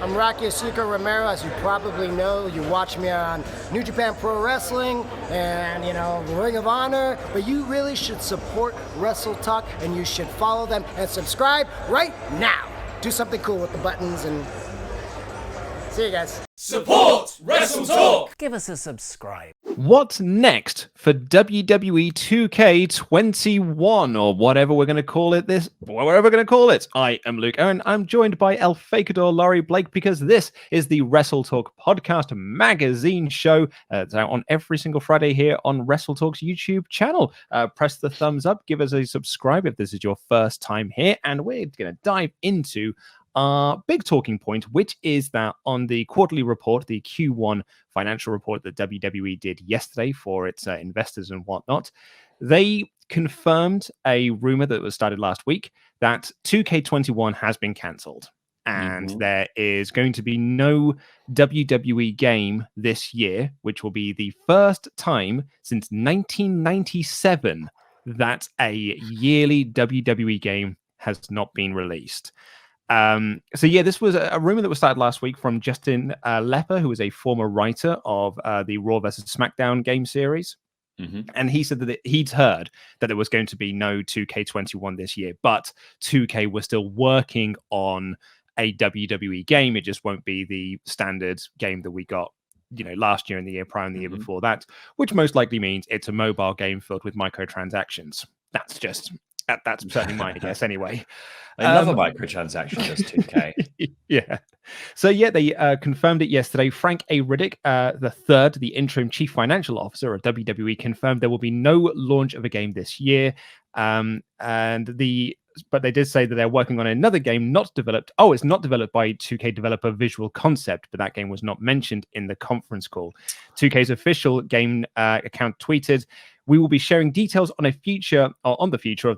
I'm Rocky Asuka Romero, as you probably know. You watch me on New Japan Pro Wrestling and, Ring of Honor. But you really should support WrestleTalk, and you should follow them and subscribe right now. Do something cool with the buttons, and see you guys. Support WrestleTalk! Give us a subscribe. What's next for WWE 2K21, or whatever we're going to call it whatever we're going to call it? I am Luke Owen. I'm joined by El Fakador Laurie Blake, because this is the WrestleTalk podcast magazine show. It's out on every single Friday here on WrestleTalk's YouTube channel. Press the thumbs up, give us a subscribe if this is your first time here, and we're going to dive into our big talking point, which is that on the quarterly report, the Q1 financial report that WWE did yesterday for its investors and whatnot, they confirmed a rumor that was started last week that 2K21 has been cancelled. And there is going to be no WWE game this year, which will be the first time since 1997 that a yearly WWE game has not been released. This was a rumor that was started last week from Justin Lepper, who is a former writer of the Raw vs. SmackDown game series. And he said that he'd heard that there was going to be no 2K21 this year, but 2K was still working on a WWE game. It just won't be the standard game that we got, last year and the year prior and the year before that, which most likely means it's a mobile game filled with microtransactions. That's certainly my guess anyway. They love a microtransaction, just 2K. Yeah. So, they confirmed it yesterday. Frank A. Riddick, the interim chief financial officer of WWE, confirmed there will be no launch of a game this year. But they did say that they're working on another game not developed. Oh, it's not developed by 2K developer Visual Concept, but that game was not mentioned in the conference call. 2K's official game account tweeted, "We will be sharing details on the future of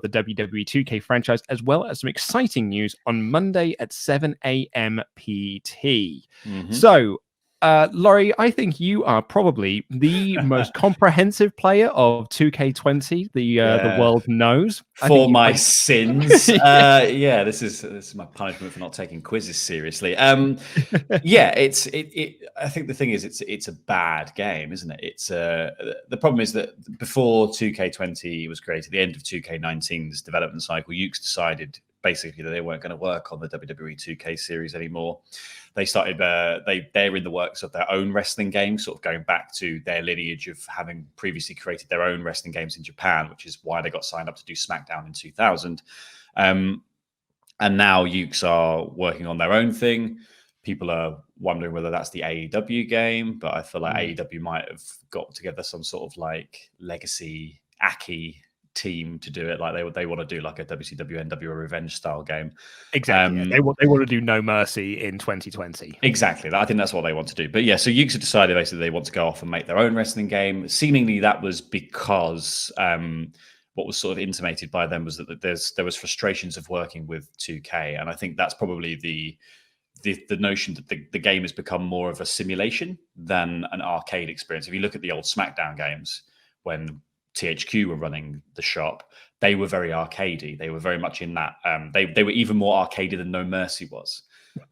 the WWE 2K franchise, as well as some exciting news on Monday at 7 a.m. PT." So, Laurie, I think you are probably the most comprehensive player of 2K20 the world knows. For my sins. This is my punishment for not taking quizzes seriously. I think the thing is it's a bad game, isn't it? It's the problem is that before 2K20 was created, the end of 2K19's development cycle, Ukes decided basically that they weren't going to work on the WWE 2K series anymore. They started, they're in the works of their own wrestling games, sort of going back to their lineage of having previously created their own wrestling games in Japan, which is why they got signed up to do SmackDown in 2000. And now Ukes are working on their own thing. People are wondering whether that's the AEW game, but I feel like AEW might have got together some sort of like legacy Aki team to do it. Like they want to do like a WCW NWO Revenge style game. Exactly. They want to do No Mercy in 2020. Exactly. I think that's what they want to do. But yeah, so Ukes have decided basically they want to go off and make their own wrestling game. Seemingly that was because what was sort of intimated by them was that there was frustrations of working with 2K, and I think that's probably the notion that the game has become more of a simulation than an arcade experience. If you look at the old SmackDown games, when THQ were running the shop, they were very arcadey. They were very much in that. They were even more arcadey than No Mercy was.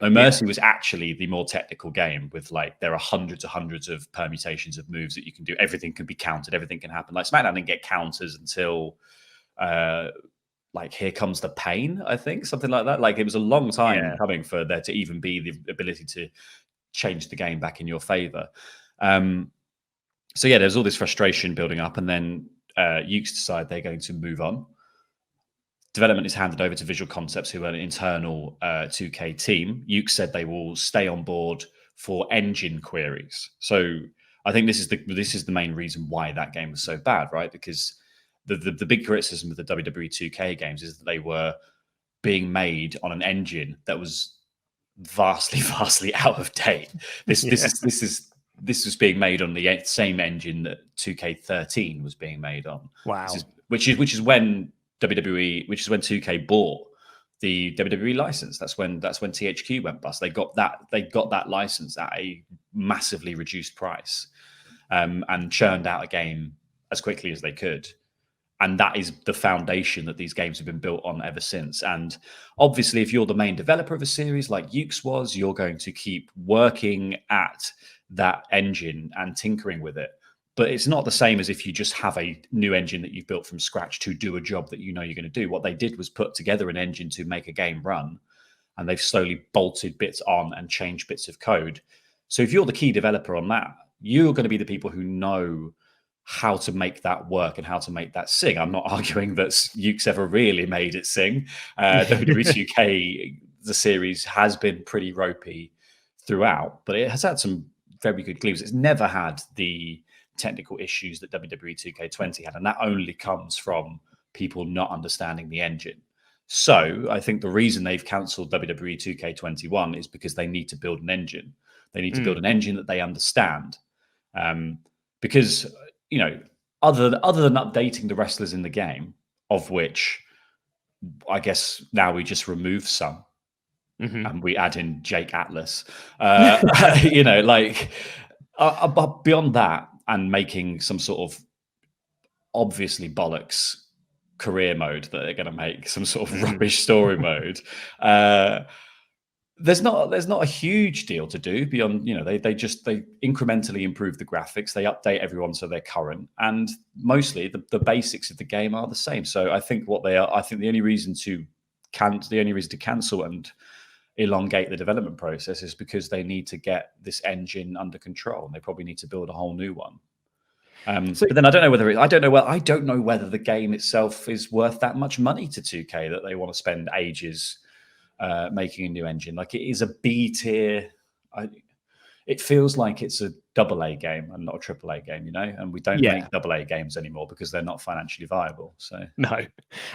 No Mercy was actually the more technical game with there are hundreds of permutations of moves that you can do. Everything can be counted. Everything can happen. Like SmackDown didn't get counters until Here Comes the Pain, I think, something like that. It was a long time coming for there to even be the ability to change the game back in your favor. There's all this frustration building up, and then Ukes decide they're going to move on. Development is handed over to Visual Concepts, who are an internal 2K team. Ukes said they will stay on board for engine queries. So I think this is the main reason why that game was so bad, right? Because the big criticism of the WWE 2K games is that they were being made on an engine that was vastly out of date. This was being made on the same engine that 2K13 was being made on. Wow. Which is when 2K bought the WWE license. That's when THQ went bust. They got that license at a massively reduced price, and churned out a game as quickly as they could. And that is the foundation that these games have been built on ever since. And obviously, if you're the main developer of a series like Ukes was, you're going to keep working at that engine and tinkering with it. But it's not the same as if you just have a new engine that you've built from scratch to do a job that you know you're going to do. What they did was put together an engine to make a game run, and they've slowly bolted bits on and changed bits of code. So if you're the key developer on that, you're going to be the people who know how to make that work and how to make that sing. I'm not arguing that Ukes ever really made it sing. WWE2K, the series, has been pretty ropey throughout, but it has had some very good gleams. It's never had the technical issues that WWE 2K20 had, and that only comes from people not understanding the engine. So I think the reason they've cancelled WWE 2K21 is because they need to build an engine. They need to build an engine that they understand. Because, you know, other than updating the wrestlers in the game, of which I guess now we just remove some, and we add in Jake Atlas, you know, like but beyond that, and making some sort of obviously bollocks career mode that they're going to make, some sort of rubbish story mode. There's not a huge deal to do beyond, you know, they incrementally improve the graphics, they update everyone so they're current, and mostly the basics of the game are the same. So I think the only reason to cancel and elongate the development process is because they need to get this engine under control, and they probably need to build a whole new one. But then I don't know whether the game itself is worth that much money to 2K that they want to spend ages making a new engine. Like, it is a B tier. It feels like it's a AA game and not a AAA game, you know. And we don't make AA games anymore because they're not financially viable. So no,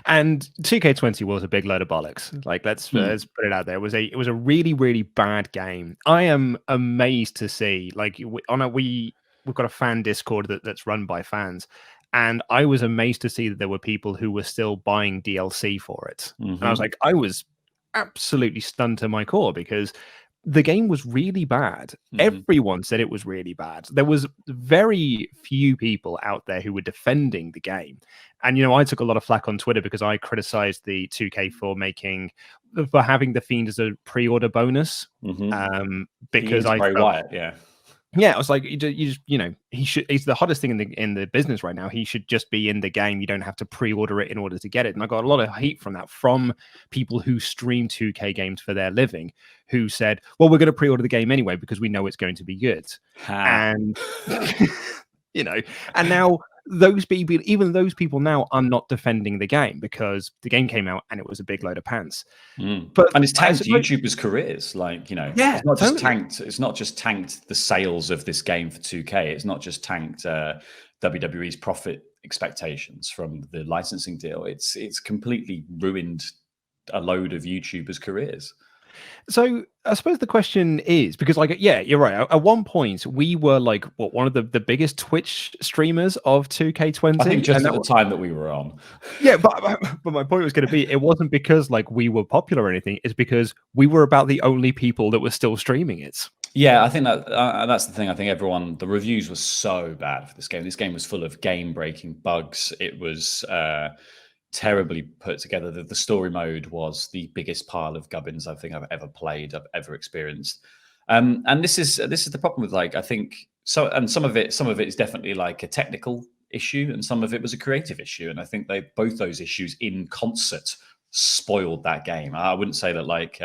and 2K20 was a big load of bollocks. Like, let's put it out there. It was a really, really bad game. I am amazed to see, like, we've got a fan Discord that's run by fans, and I was amazed to see that there were people who were still buying DLC for it. And I was like, I was absolutely stunned to my core, because the game was really bad. Everyone said it was really bad. There was very few people out there who were defending the game. And, you know, I took a lot of flack on Twitter because I criticized the 2K for having the Fiend as a pre-order bonus. Because I felt, Wyatt, yeah, I was like, you know, he's the hottest thing in the business right now. He should just be in the game. You don't have to pre-order it in order to get it. And I got a lot of heat from that, from people who stream 2K games for their living, who said, well, we're going to pre-order the game anyway because we know it's going to be good. And, you know, and now even those people now are not defending the game because the game came out and it was a big load of pants. But it's tanked YouTubers' careers, like, you know. Yeah, it's not just tanked. It's not just tanked the sales of this game for 2K. It's not just tanked WWE's profit expectations from the licensing deal. It's completely ruined a load of YouTubers' careers. So I suppose the question is, because, like, yeah, you're right. At one point, we were like, one of the biggest Twitch streamers of 2K20. I think just at the time that we were on. Yeah, but my point was going to be, it wasn't because, like, we were popular or anything. It's because we were about the only people that were still streaming it. Yeah, I think that's the thing. I think the reviews were so bad for this game. This game was full of game-breaking bugs. It was terribly put together. The story mode was the biggest pile of gubbins I think I've ever played, I've ever experienced. And this is the problem with, like, I think so. And some of it is definitely like a technical issue, and some of it was a creative issue. And I think both those issues in concert spoiled that game. I wouldn't say that, like,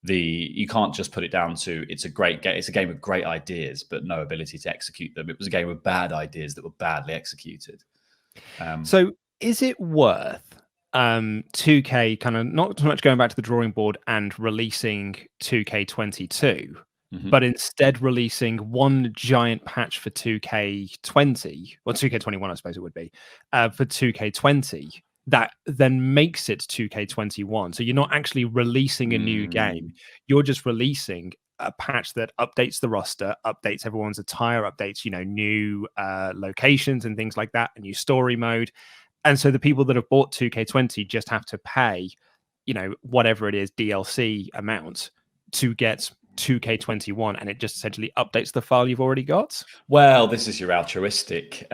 you can't just put it down to it's a great game. It's a game of great ideas, but no ability to execute them. It was a game of bad ideas that were badly executed. So is it worth 2K kind of not so much going back to the drawing board and releasing 2K22, but instead releasing one giant patch for 2K20, or 2K21, I suppose it would be, for 2K20, that then makes it 2K21? So you're not actually releasing a new game. You're just releasing a patch that updates the roster, updates everyone's attire, updates, you know, new locations and things like that, a new story mode. And so the people that have bought 2K20 just have to pay, you know, whatever it is, DLC amount to get 2K21, and it just essentially updates the file you've already got. Well, this is your altruistic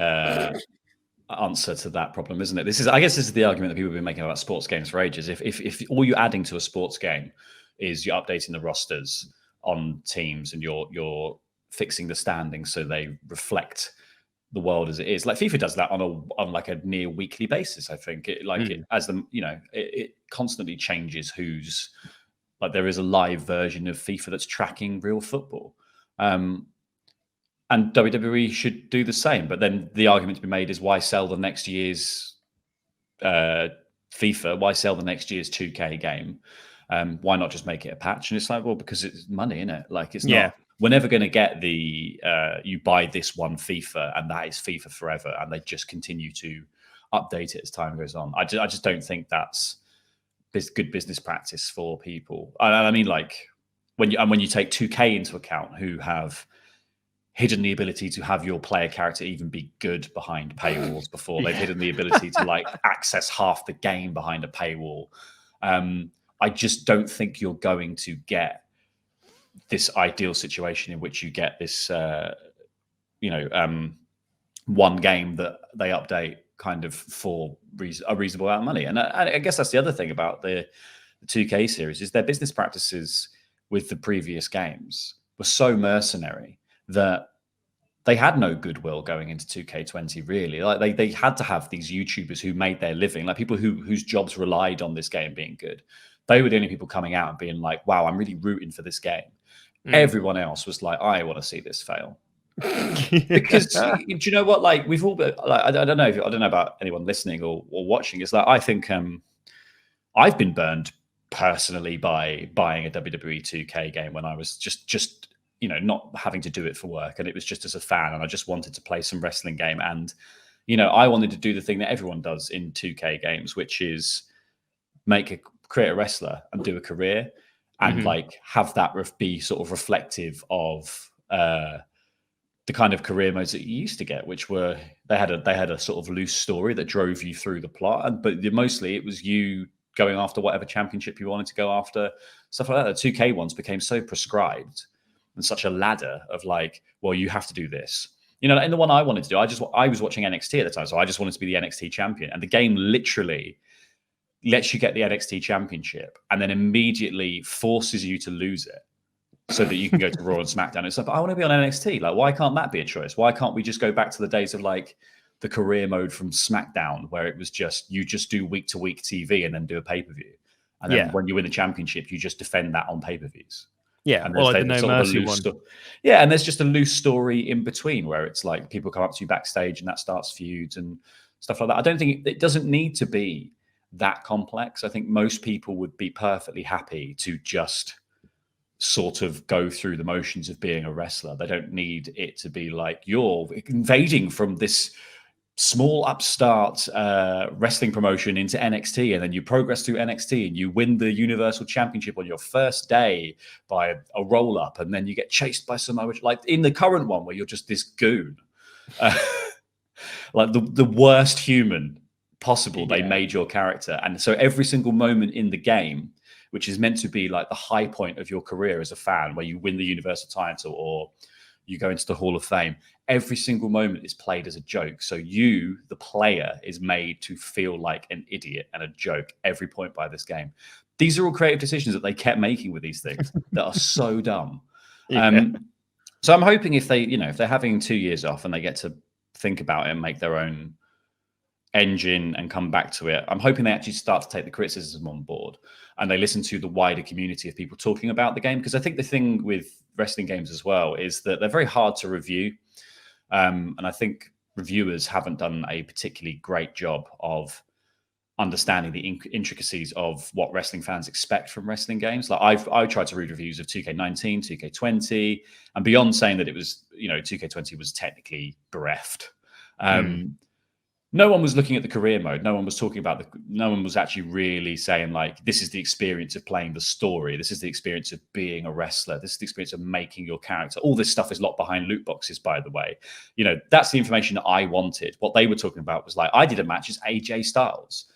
answer to that problem, isn't it? I guess this is the argument that people have been making about sports games for ages. If all you're adding to a sports game is you're updating the rosters on teams and you're fixing the standings so they reflect the world as it is, like FIFA does that on like a near weekly basis. I think it constantly changes who's like, there is a live version of FIFA that's tracking real football. And WWE should do the same. But then the argument to be made is, why sell the next year's FIFA? Why sell the next year's 2K game? Why not just make it a patch? And it's like, well, because it's money, isn't it? Like, it's not. We're never going to get the you buy this one FIFA and that is FIFA forever, and they just continue to update it as time goes on. I just don't think that's good business practice for people. I mean, like when you take 2K into account, who have hidden the ability to have your player character even be good behind paywalls before. They've hidden the ability to like access half the game behind a paywall. I just don't think you're going to get this ideal situation in which you get this, one game that they update kind of for a reasonable amount of money. And I guess that's the other thing about the 2K series, is their business practices with the previous games were so mercenary that they had no goodwill going into 2K20, really. Like they had to have these YouTubers who made their living, like people whose jobs relied on this game being good. They were the only people coming out and being like, wow, I'm really rooting for this game. Everyone else was like, I want to see this fail. Because do you know what? Like, we've all been, like, I don't know about anyone listening or watching. It's like, I think I've been burned personally by buying a WWE 2K game when I was just not having to do it for work, and it was just as a fan, and I just wanted to play some wrestling game, and I wanted to do the thing that everyone does in 2K games, which is create a wrestler and do a career, and like have that be sort of reflective of the kind of career modes that you used to get, which were they had a sort of loose story that drove you through the plot, but mostly it was you going after whatever championship you wanted to go after, stuff like that. The 2K ones became so prescribed and such a ladder of like, well, you have to do this. And the one I wanted to do, I was watching NXT at the time, so I just wanted to be the NXT champion. And the game literally lets you get the NXT championship and then immediately forces you to lose it so that you can go to Raw and SmackDown. It's like, but I want to be on NXT. Like, why can't that be a choice? Why can't we just go back to the days of like the career mode from SmackDown, where it was just, you just do week-to-week TV and then do a pay-per-view. And then when you win the championship, you just defend that on pay-per-views. Yeah, and like the No Mercy one. And there's just a loose story in between where it's like people come up to you backstage and that starts feuds and stuff like that. I don't think it doesn't need to be that complex. I think most people would be perfectly happy to just sort of go through the motions of being a wrestler. They don't need it to be like, you're invading from this small upstart wrestling promotion into NXT, and then you progress through NXT and you win the Universal Championship on your first day by a roll up, and then you get chased by some other, like in the current one where you're just this goon, like the worst human possible. They made your character, and so every single moment in the game, which is meant to be like the high point of your career as a fan, where you win the Universal title or you go into the Hall of Fame, every single moment is played as a joke. So you, the player, is made to feel like an idiot and a joke every point by this game. These are all creative decisions that they kept making with these things that are so dumb. So I'm hoping if they're having 2 years off and they get to think about it and make their own engine and come back to it, I'm hoping they actually start to take the criticism on board and they listen to the wider community of people talking about the game. Because I think the thing with wrestling games as well is that they're very hard to review. And I think reviewers haven't done a particularly great job of understanding the intricacies of what wrestling fans expect from wrestling games. Like I tried to read reviews of 2K19, 2K20, and beyond saying that it was, 2K20 was technically bereft. No one was looking at the career mode. No one was talking about no one was actually really saying like, this is the experience of playing the story. This is the experience of being a wrestler. This is the experience of making your character. All this stuff is locked behind loot boxes, by the way. That's the information that I wanted. What they were talking about was like, I did a match as AJ Styles.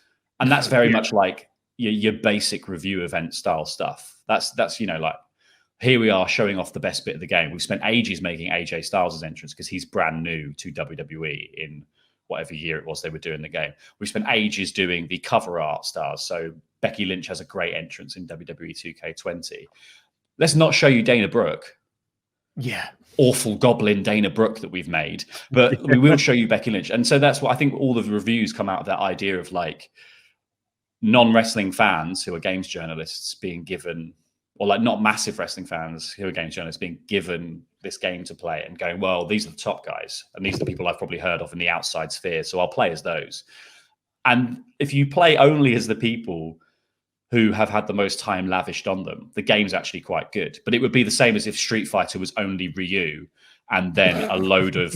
And that's very much like your basic review event style stuff. That's like, here we are showing off the best bit of the game. We've spent ages making AJ Styles' entrance because he's brand new to WWE in whatever year it was they were doing the game. We spent ages doing the cover art stars. So Becky Lynch has a great entrance in WWE 2K20. Let's not show you Dana Brooke. Yeah. Awful goblin Dana Brooke that we've made, but we will show you Becky Lynch. And so that's what I think all of the reviews come out of, that idea of like non-wrestling fans who are games journalists being given, or like not massive wrestling fans who are games journalists being given this game to play and going, well, these are the top guys and these are the people I've probably heard of in the outside sphere, so I'll play as those. And if you play only as the people who have had the most time lavished on them, the game's actually quite good. But it would be the same as if Street Fighter was only Ryu and then a load of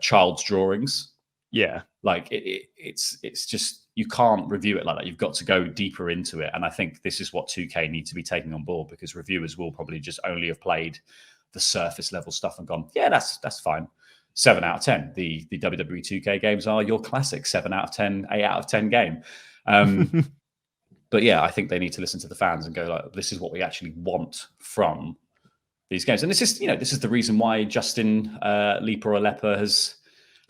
child's drawings. Yeah. Like it's just, you can't review it like that. You've got to go deeper into it. And I think this is what 2K need to be taking on board, because reviewers will probably just only have played the surface level stuff and gone, yeah, that's fine. 7 out of 10. The WWE 2K games are your classic 7 out of 10, 8 out of 10 game. But yeah, I think they need to listen to the fans and go like, this is what we actually want from these games. And this is the reason why Justin Lepa has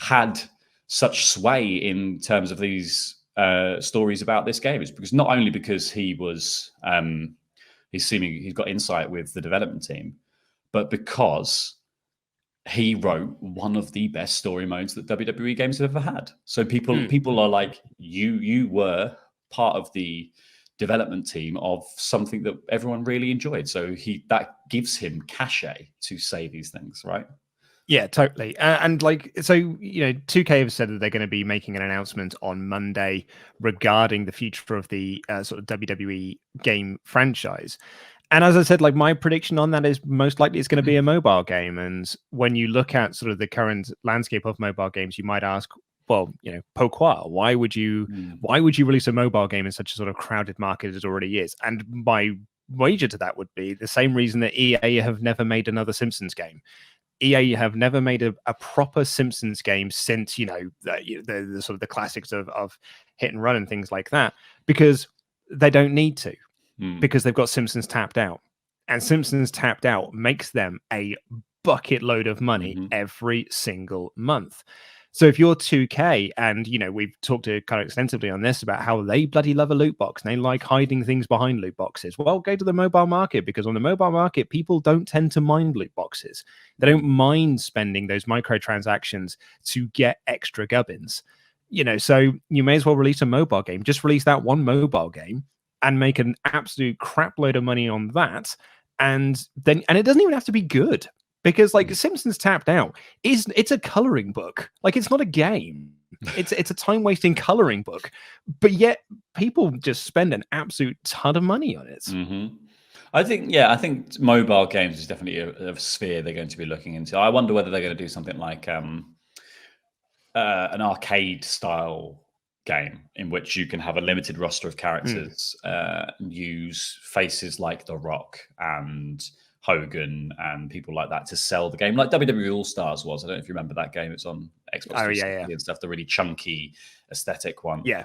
had such sway in terms of these stories about this game, is because not only because he was he's got insight with the development team, but because he wrote one of the best story modes that WWE games have ever had. So people are like, you were part of the development team of something that everyone really enjoyed. So that gives him cachet to say these things, right? Yeah, totally. And like, so, 2K have said that they're going to be making an announcement on Monday regarding the future of the sort of WWE game franchise. And as I said, like, my prediction on that is most likely it's going to be a mobile game. And when you look at sort of the current landscape of mobile games, you might ask, well, pourquoi? Why would you release a mobile game in such a sort of crowded market as it already is? And my wager to that would be the same reason that EA have never made another Simpsons game. EA have never made a proper Simpsons game since, the sort of the classics of Hit and Run and things like that, because they don't need to, because they've got Simpsons Tapped Out. And Simpsons Tapped Out makes them a bucket load of money every single month. So if you're 2K, and we've talked kind of extensively on this about how they bloody love a loot box and they like hiding things behind loot boxes. Well, go to the mobile market, because on the mobile market, people don't tend to mind loot boxes. They don't mind spending those microtransactions to get extra gubbins. So you may as well release a mobile game. Just release that one mobile game and make an absolute crap load of money on that. And it doesn't even have to be good. Because like Simpsons Tapped Out it's a coloring book. Like, it's not a game. It's a time-wasting coloring book. But yet people just spend an absolute ton of money on it. I think mobile games is definitely a sphere they're going to be looking into. I wonder whether they're going to do something like an arcade style game in which you can have a limited roster of characters, use faces like The Rock and Hogan and people like that to sell the game, like WWE All Stars was. I don't know if you remember that game. It's on Xbox and stuff. The really chunky aesthetic one. Yeah.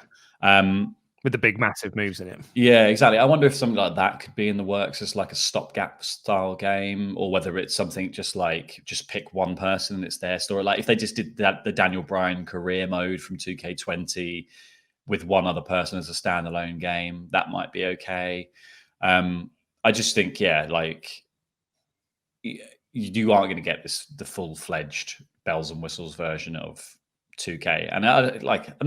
With the big massive moves in it. Yeah, exactly. I wonder if something like that could be in the works as like a stopgap style game, or whether it's something just pick one person and it's their story. Like if they just did the Daniel Bryan career mode from 2K20 with one other person as a standalone game, that might be okay. I just think, you aren't going to get the full-fledged bells and whistles version of 2K, and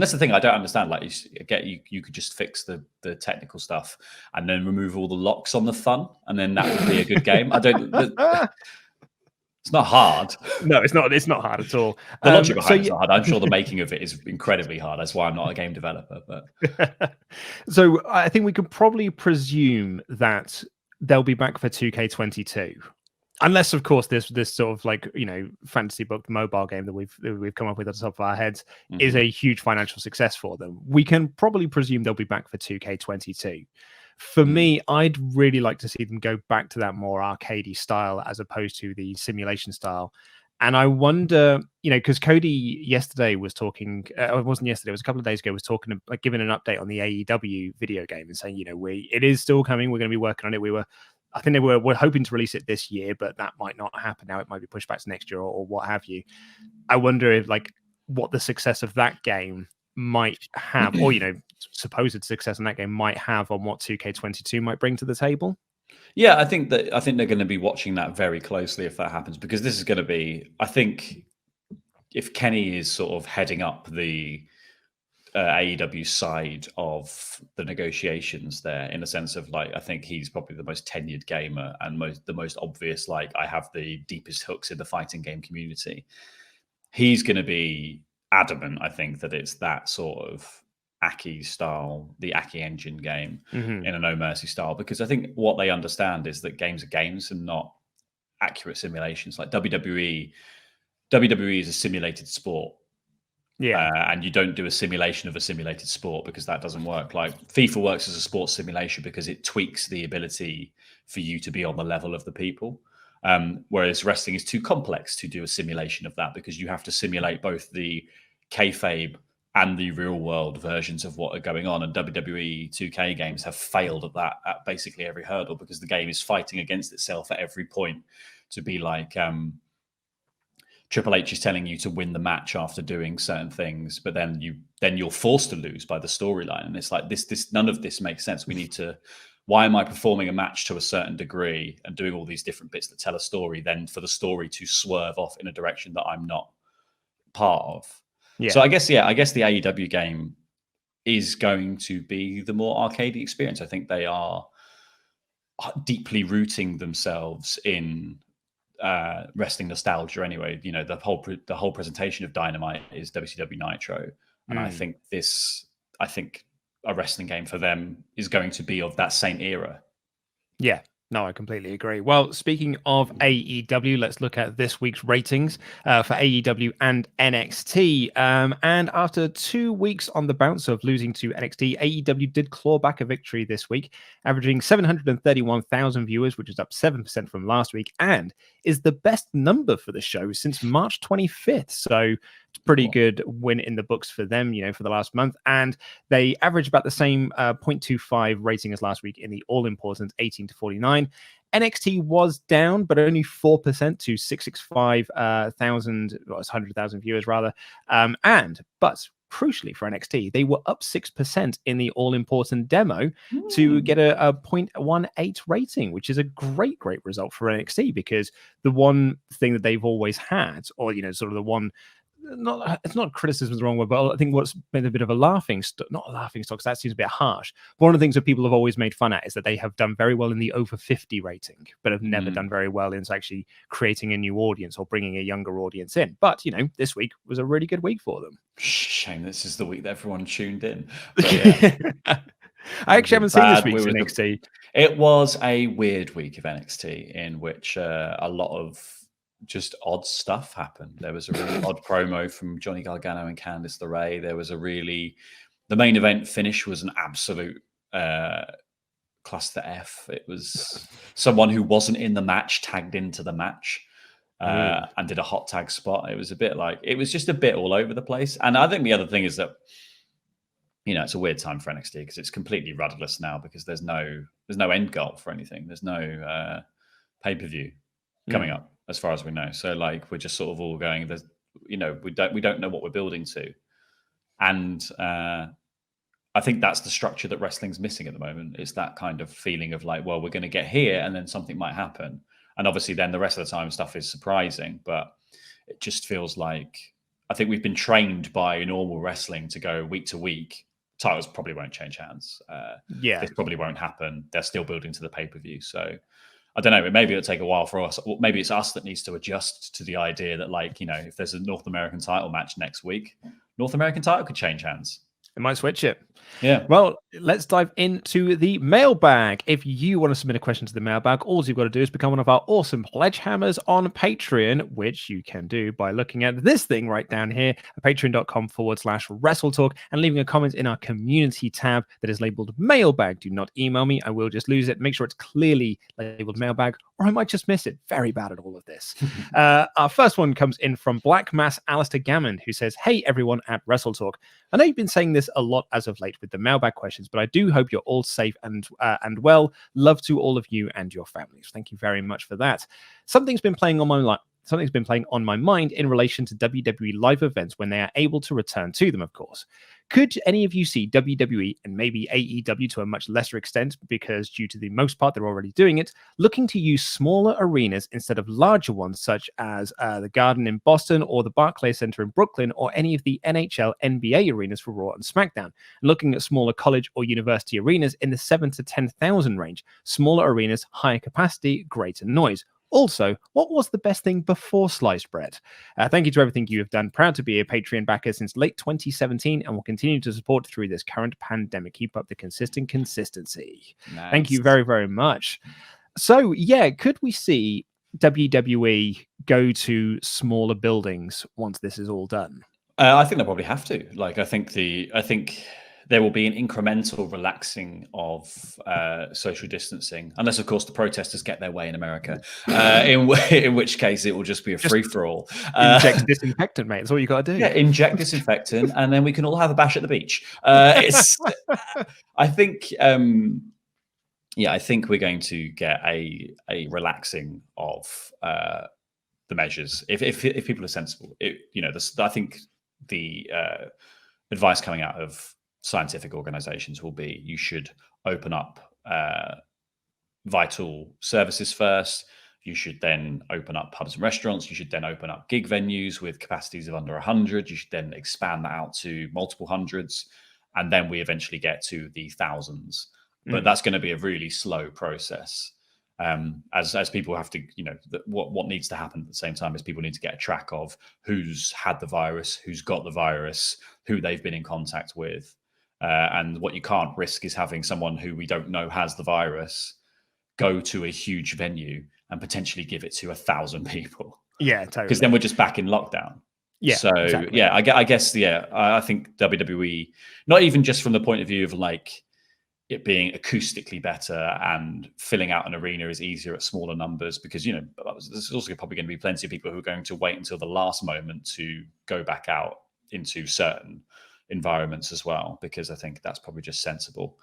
that's the thing I don't understand. Like, you could just fix the technical stuff and then remove all the locks on the fun, and then that would be a good game. It's not hard. No, it's not. It's not hard at all. The logic behind it's not hard. I'm sure the making of it is incredibly hard. That's why I'm not a game developer. But so I think we could probably presume that they'll be back for 2K22. Unless, of course, this sort of like, fantasy book mobile game that we've come up with at the top of our heads is a huge financial success for them. We can probably presume they'll be back for 2K22. For me, I'd really like to see them go back to that more arcadey style as opposed to the simulation style. And I wonder, because Cody yesterday was talking, it wasn't yesterday, it was a couple of days ago, was talking, like, giving an update on the AEW video game and saying, it is still coming. We're going to be working on it. I think we're hoping to release it this year, but that might not happen now. It might be pushed back to next year or what have you. I wonder if, like, what the success of that game might have, or supposed success in that game might have on what 2K22 might bring to the table? Yeah, I think they're going to be watching that very closely if that happens, because this is going to be, I think, if Kenny is sort of heading up the AEW side of the negotiations there, in a sense of like, I think he's probably the most tenured gamer and the most obvious, like, I have the deepest hooks in the fighting game community. He's going to be adamant, I think, that it's that sort of Aki style, the Aki engine game in a No Mercy style, because I think what they understand is that games are games and not accurate simulations. Like WWE is a simulated sport. Yeah. And you don't do a simulation of a simulated sport, because that doesn't work. Like FIFA works as a sports simulation because it tweaks the ability for you to be on the level of the people. Whereas wrestling is too complex to do a simulation of that, because you have to simulate both the kayfabe and the real world versions of what are going on. And WWE 2K games have failed at that at basically every hurdle, because the game is fighting against itself at every point to be like, Triple H is telling you to win the match after doing certain things, but then you're forced to lose by the storyline. And it's like, this none of this makes sense. We need to, why am I performing a match to a certain degree and doing all these different bits that tell a story, then for the story to swerve off in a direction that I'm not part of? Yeah. So I guess the AEW game is going to be the more arcadey experience. I think they are deeply rooting themselves in wrestling nostalgia anyway. The whole presentation of Dynamite is WCW Nitro, and I think a wrestling game for them is going to be of that same era. Yeah. No, I completely agree. Well, speaking of AEW, let's look at this week's ratings for AEW and NXT. And after 2 weeks on the bounce of losing to NXT, AEW did claw back a victory this week, averaging 731,000 viewers, which is up 7% from last week, and is the best number for the show since March 25th. So it's a pretty good win in the books for them, for the last month. And they average about the same 0.25 rating as last week in the all-important 18-49. NXT was down, but only 4% to 665,000, well, it's 100,000 viewers rather. But crucially for NXT, they were up 6% in the all-important demo to get a 0.18 rating, which is a great result for NXT, because the one thing that they've always had, or, sort of the one, it's not criticism is the wrong word, but I think what's been a bit of a laughing stock, not a laughing stock, because that seems a bit harsh. But one of the things that people have always made fun at is that they have done very well in the over 50 rating, but have never done very well in actually creating a new audience or bringing a younger audience in. But, this week was a really good week for them. Shame this is the week that everyone tuned in. I actually haven't seen this week's NXT. It was a weird week of NXT in which a lot of just odd stuff happened. There was a really odd promo from Johnny Gargano and Candice LeRae. There was the main event finish was an absolute cluster F. It was someone who wasn't in the match tagged into the match and did a hot tag spot. It was just a bit all over the place. And I think the other thing is that, it's a weird time for NXT because it's completely rudderless now, because there's no end goal for anything. There's no pay-per-view coming up, as far as we know. So we're just sort of all going, we don't know what we're building to. And I think that's the structure that wrestling's missing at the moment. It's that kind of feeling of we're going to get here and then something might happen. And obviously then the rest of the time stuff is surprising, but it just feels like, I think we've been trained by normal wrestling to go week to week. Titles probably won't change hands. This probably won't happen. They're still building to the pay-per-view. So I don't know, maybe it'll take a while for us. Maybe it's us that needs to adjust to the idea that, if there's a North American title match next week, North American title could change hands. It might switch it. Yeah. Well, let's dive into the mailbag. If you want to submit a question to the mailbag, all you've got to do is become one of our awesome pledge hammers on Patreon, which you can do by looking at this thing right down here, patreon.com/WrestleTalk, and leaving a comment in our community tab that is labeled mailbag. Do not email me. I will just lose it. Make sure it's clearly labeled mailbag, or I might just miss it. Very bad at all of this. Our first one comes in from Black Mass Alistair Gammon, who says, "Hey, everyone at WrestleTalk. I know you've been saying this a lot as of late with the mailbag questions, but I do hope you're all safe and well. Love to all of you and your families." Thank you very much for that. Something's been playing on my something's been playing on my mind in relation to WWE live events when they are able to return to them, of course. Could any of you see WWE and maybe AEW to a much lesser extent, because due to the most part they're already doing it, looking to use smaller arenas instead of larger ones, such as the Garden in Boston or the Barclays Center in Brooklyn, or any of the NHL, NBA arenas for Raw and SmackDown, and looking at smaller college or university arenas in the 7,000 to 10,000 range, smaller arenas, higher capacity, greater noise. Also, what was the best thing before sliced bread? Thank you to everything you have done. Proud to be a Patreon backer since late 2017 and will continue to support through this current pandemic. Keep up the consistent consistency. Nice. Thank you very, very much. So, yeah, could we see WWE go to smaller buildings once this is all done? I think they'll probably have to. Like, I think there will be an incremental relaxing of social distancing, unless, of course, the protesters get their way in America, in which case it will just be a free-for-all. Inject disinfectant, mate. That's all you got to do. Yeah, inject disinfectant, and then we can all have a bash at the beach. I think we're going to get a relaxing of the measures if people are sensible. I think the advice coming out of scientific organizations will be you should open up vital services first. You should then open up pubs and restaurants. You should then open up gig venues with capacities of under 100. You should then expand that out to multiple hundreds. And then we eventually get to the thousands. But that's going to be a really slow process. As people have to, what needs to happen at the same time is people need to get a track of who's had the virus, who's got the virus, who they've been in contact with. And what you can't risk is having someone who we don't know has the virus go to a huge venue and potentially give it to 1,000 people. Yeah, totally. Because then we're just back in lockdown. Yeah. So exactly. yeah, I guess I think WWE, not even just from the point of view of like it being acoustically better and filling out an arena is easier at smaller numbers, because there's also probably going to be plenty of people who are going to wait until the last moment to go back out into certain environments as well, because I think that's probably just sensible.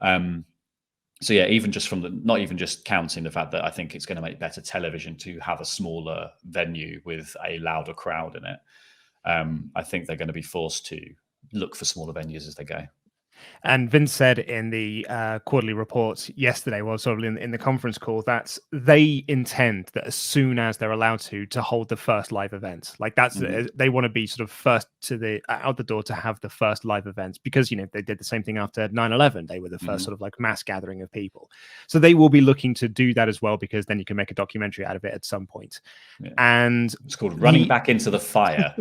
So yeah, even just not even just counting the fact that I think it's going to make better television to have a smaller venue with a louder crowd in it. I think they're going to be forced to look for smaller venues as they go. And Vince said in the quarterly report yesterday, well, sort of in the conference call, that they intend that as soon as they're allowed to hold the first live event. Like that's they want to be sort of first to out the door to have the first live events, because they did the same thing after 9/11. They were the first sort of like mass gathering of people. So they will be looking to do that as well, because then you can make a documentary out of it at some point. Yeah. And it's called Running Back into the Fire.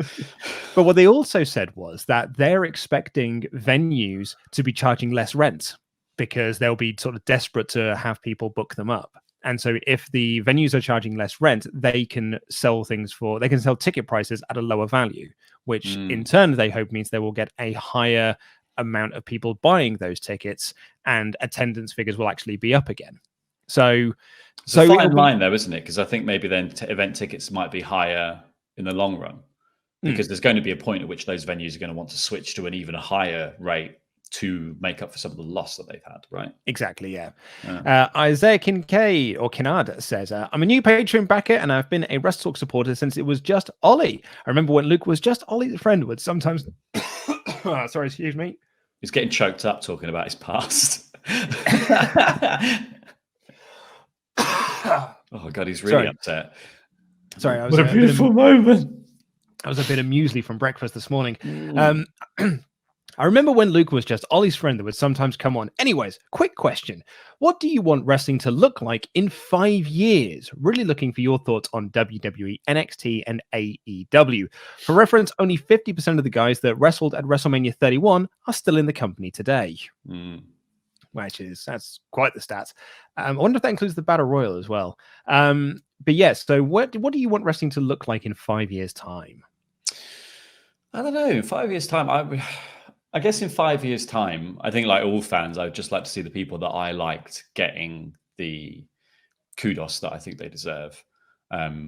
But what they also said was that they're expecting venues to be charging less rent, because they'll be sort of desperate to have people book them up. And so if the venues are charging less rent, they can sell ticket prices at a lower value, which in turn they hope means they will get a higher amount of people buying those tickets, and attendance figures will actually be up again. So it's a fine line though, isn't it? Because I think maybe then event tickets might be higher in the long run, because there's going to be a point at which those venues are going to want to switch to an even higher rate to make up for some of the loss that they've had, right? Exactly, yeah. Isaiah Kincaid says, I'm a new Patreon backer and I've been a WrestleTalk supporter since it was just Ollie. I remember when Luke was just Ollie's friend, would sometimes... Sorry, excuse me. He's getting choked up talking about his past. Oh, God, he's really upset. Sorry, I was what a beautiful moment. I was a bit of muesli from breakfast this morning. I remember when Luke was just Ollie's friend that would sometimes come on. Anyways, quick question. What do you want wrestling to look like in 5 years? Really looking for your thoughts on WWE, NXT, and AEW. For reference, only 50% of the guys that wrestled at WrestleMania 31 are still in the company today. That's quite the stats. I wonder if that includes the Battle Royal as well. But yes, so what do you want wrestling to look like in 5 years' time? I don't know. 5 years' time, I guess in 5 years' time, I think like all fans, I would just like to see the people that I liked getting the kudos that I think they deserve. But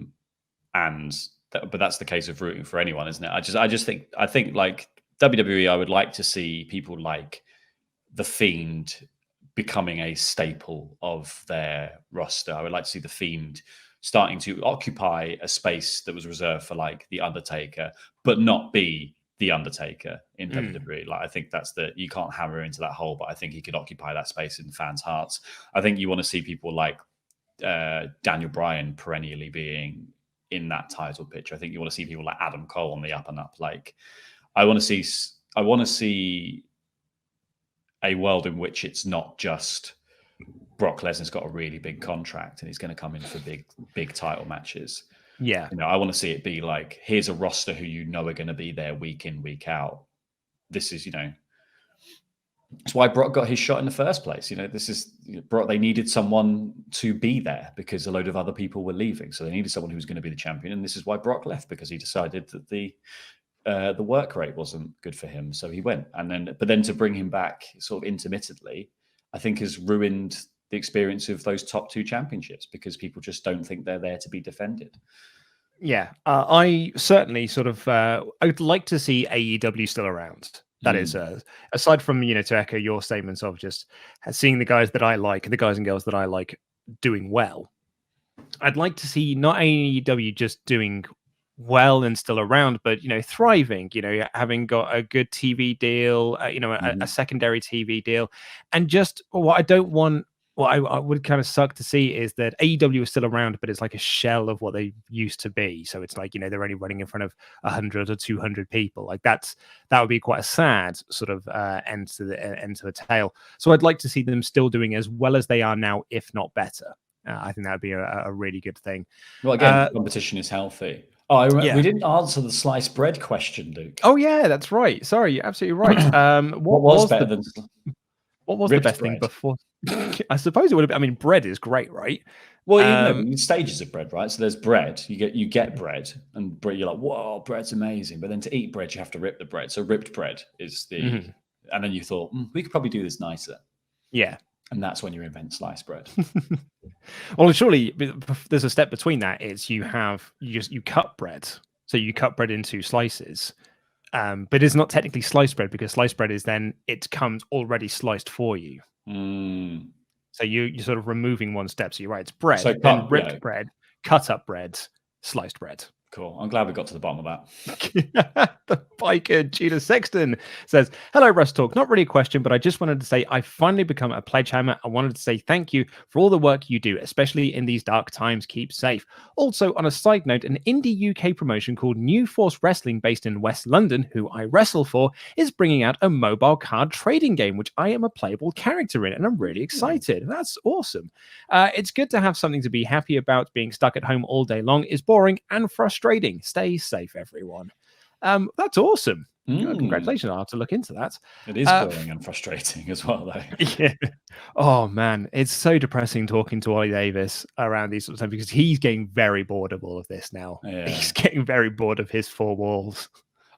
that's the case of rooting for anyone, isn't it? I think like WWE, I would like to see people like the Fiend becoming a staple of their roster. I would like to see the Fiend starting to occupy a space that was reserved for like the Undertaker, but not be the Undertaker in WWE. Like, I think that's you can't hammer into that hole, but I think he could occupy that space in fans' hearts. I think you want to see people like Daniel Bryan perennially being in that title picture. I think you want to see people like Adam Cole on the up and up. Like, I want to see a world in which it's not just Brock Lesnar's got a really big contract and he's going to come in for big title matches. Yeah. I want to see it be like, here's a roster who are going to be there week in, week out. This is, it's why Brock got his shot in the first place. This is Brock. They needed someone to be there because a load of other people were leaving. So they needed someone who was going to be the champion. And this is why Brock left, because he decided that the work rate wasn't good for him. So he went. But then to bring him back sort of intermittently, I think has ruined the experience of those top 2 championships, because people just don't think they're there to be defended. Yeah, I certainly sort of I would like to see AEW still around. That is, aside from to echo your statements of just seeing the guys that I like, the guys and girls that I like doing well. I'd like to see not AEW just doing well and still around, but thriving. Having got a good TV deal, a secondary TV deal, and just what I don't want. What I would kind of suck to see is that AEW is still around, but it's like a shell of what they used to be. So it's like, they're only running in front of 100 or 200 people. Like that would be quite a sad sort of end to the tale. So I'd like to see them still doing as well as they are now, if not better. I think that would be a really good thing. Well, again, competition is healthy. Oh, we didn't answer the sliced bread question, Luke. Oh yeah, that's right. Sorry, you're absolutely right. What was better than? What was the best thing before? I suppose it would have been. I mean, bread is great, right? Well, stages of bread, right? So there's bread. You get bread, and bread, you're like, whoa, bread's amazing. But then to eat bread, you have to rip the bread. So ripped bread is the. And then you thought, we could probably do this nicer. Yeah. And that's when you invent sliced bread. Well, surely there's a step between that. Is you cut bread. So you cut bread into slices. But it's not technically sliced bread, because sliced bread is then it comes already sliced for you. So you're sort of removing one step. So you're right, it's bread, so then ripped bread, cut up bread, sliced bread. Cool. I'm glad we got to the bottom of that. The biker Gina Sexton says, hello, WrestleTalk. Not really a question, but I just wanted to say I've finally become a pledge hammer. I wanted to say thank you for all the work you do, especially in these dark times. Keep safe. Also, on a side note, an indie UK promotion called New Force Wrestling, based in West London, who I wrestle for, is bringing out a mobile card trading game, which I am a playable character in, and I'm really excited. That's awesome. It's good to have something to be happy about. Being stuck at home all day long is boring and frustrating. Stay safe, everyone. That's awesome. Congratulations. I'll have to look into that. It is boring and frustrating as well, though. Yeah. Oh, man. It's so depressing talking to Ollie Davis around these sorts of things, because he's getting very bored of all of this now. Yeah. He's getting very bored of his 4 walls.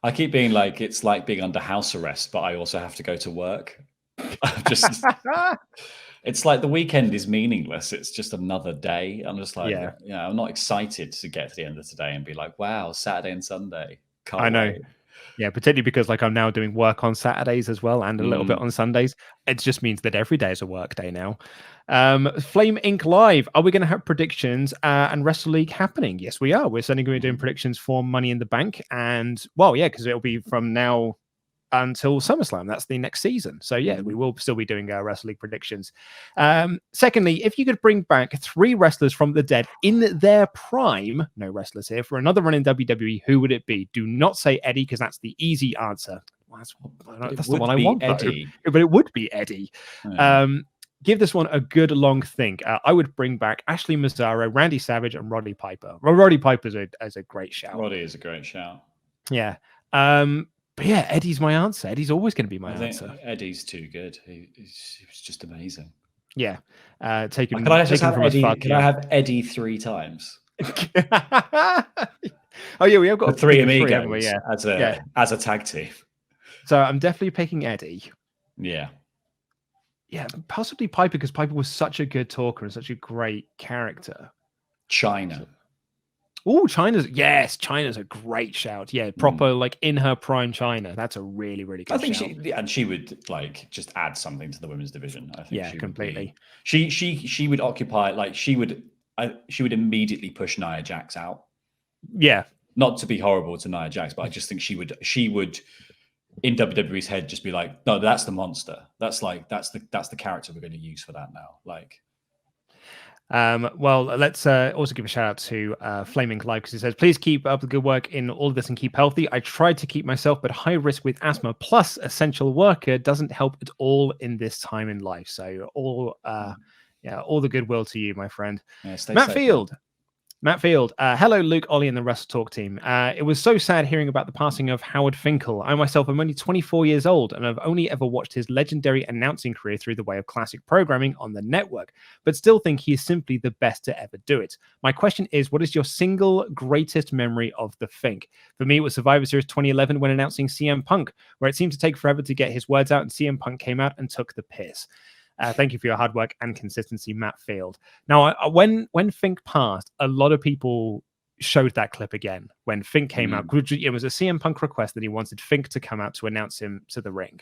I keep being like, it's like being under house arrest, but I also have to go to work. It's like the weekend is meaningless. It's just another day. I'm just like, I'm not excited to get to the end of today and be like, wow, Saturday and Sunday. I know. Wait. Yeah, particularly because I'm now doing work on Saturdays as well, and a little bit on Sundays. It just means that every day is a work day now. Flame Inc. Live. Are we going to have predictions and Wrestle League happening? Yes, we are. We're certainly going to be doing predictions for Money in the Bank. And, because it'll be from now until SummerSlam. That's the next season. So we will still be doing our Wrestle League predictions. Secondly, if you could bring back 3 wrestlers from the dead in their prime, no wrestlers here, for another run in WWE, who would it be? Do not say Eddie, because that's the easy answer. Well, that's the one I want, Eddie. But it would be Eddie. Give this one a good long think. I would bring back Ashley Mazzaro, Randy Savage, and Roddy Piper. Well, Roddy Piper is a great shout. Roddy is a great shout. Yeah. But Eddie's my answer. Eddie's always going to be my answer. Eddie's too good. He was just amazing. Yeah. Take him. Can I just have Eddie? Can I have Eddie 3 times? Oh yeah, we have got 3 amigos as a tag team. So I'm definitely picking Eddie. Yeah. Yeah, possibly Piper, because Piper was such a good talker and such a great character. China. Oh, China's a great shout. Yeah, proper like in her prime China. That's a really, really good shout. She would like just add something to the women's division. I think completely. She would occupy, like, she would she would immediately push Nia Jax out. Yeah. Not to be horrible to Nia Jax, but I just think she would in WWE's head just be like, no, that's the monster. That's the character we're going to use for that now. Like, well, let's also give a shout out to Flaming Live, because he says, please keep up the good work in all of this and keep healthy. I tried to keep myself, but high risk with asthma plus essential worker doesn't help at all in this time in life. So all the goodwill to you, my friend. yeah, stay Matt safe, Field. Matt Field, hello, Luke, Ollie, and the WrestleTalk team. It was so sad hearing about the passing of Howard Finkel. I myself am only 24 years old, and I've only ever watched his legendary announcing career through the way of classic programming on the network, but still think he is simply the best to ever do it. My question is, what is your single greatest memory of the Fink? For me, it was Survivor Series 2011 when announcing CM Punk, where it seemed to take forever to get his words out, and CM Punk came out and took the piss. Thank you for your hard work and consistency, Matt Field. Now, when Fink passed, a lot of people showed that clip again. When Fink came out, it was a CM Punk request that he wanted Fink to come out to announce him to the ring.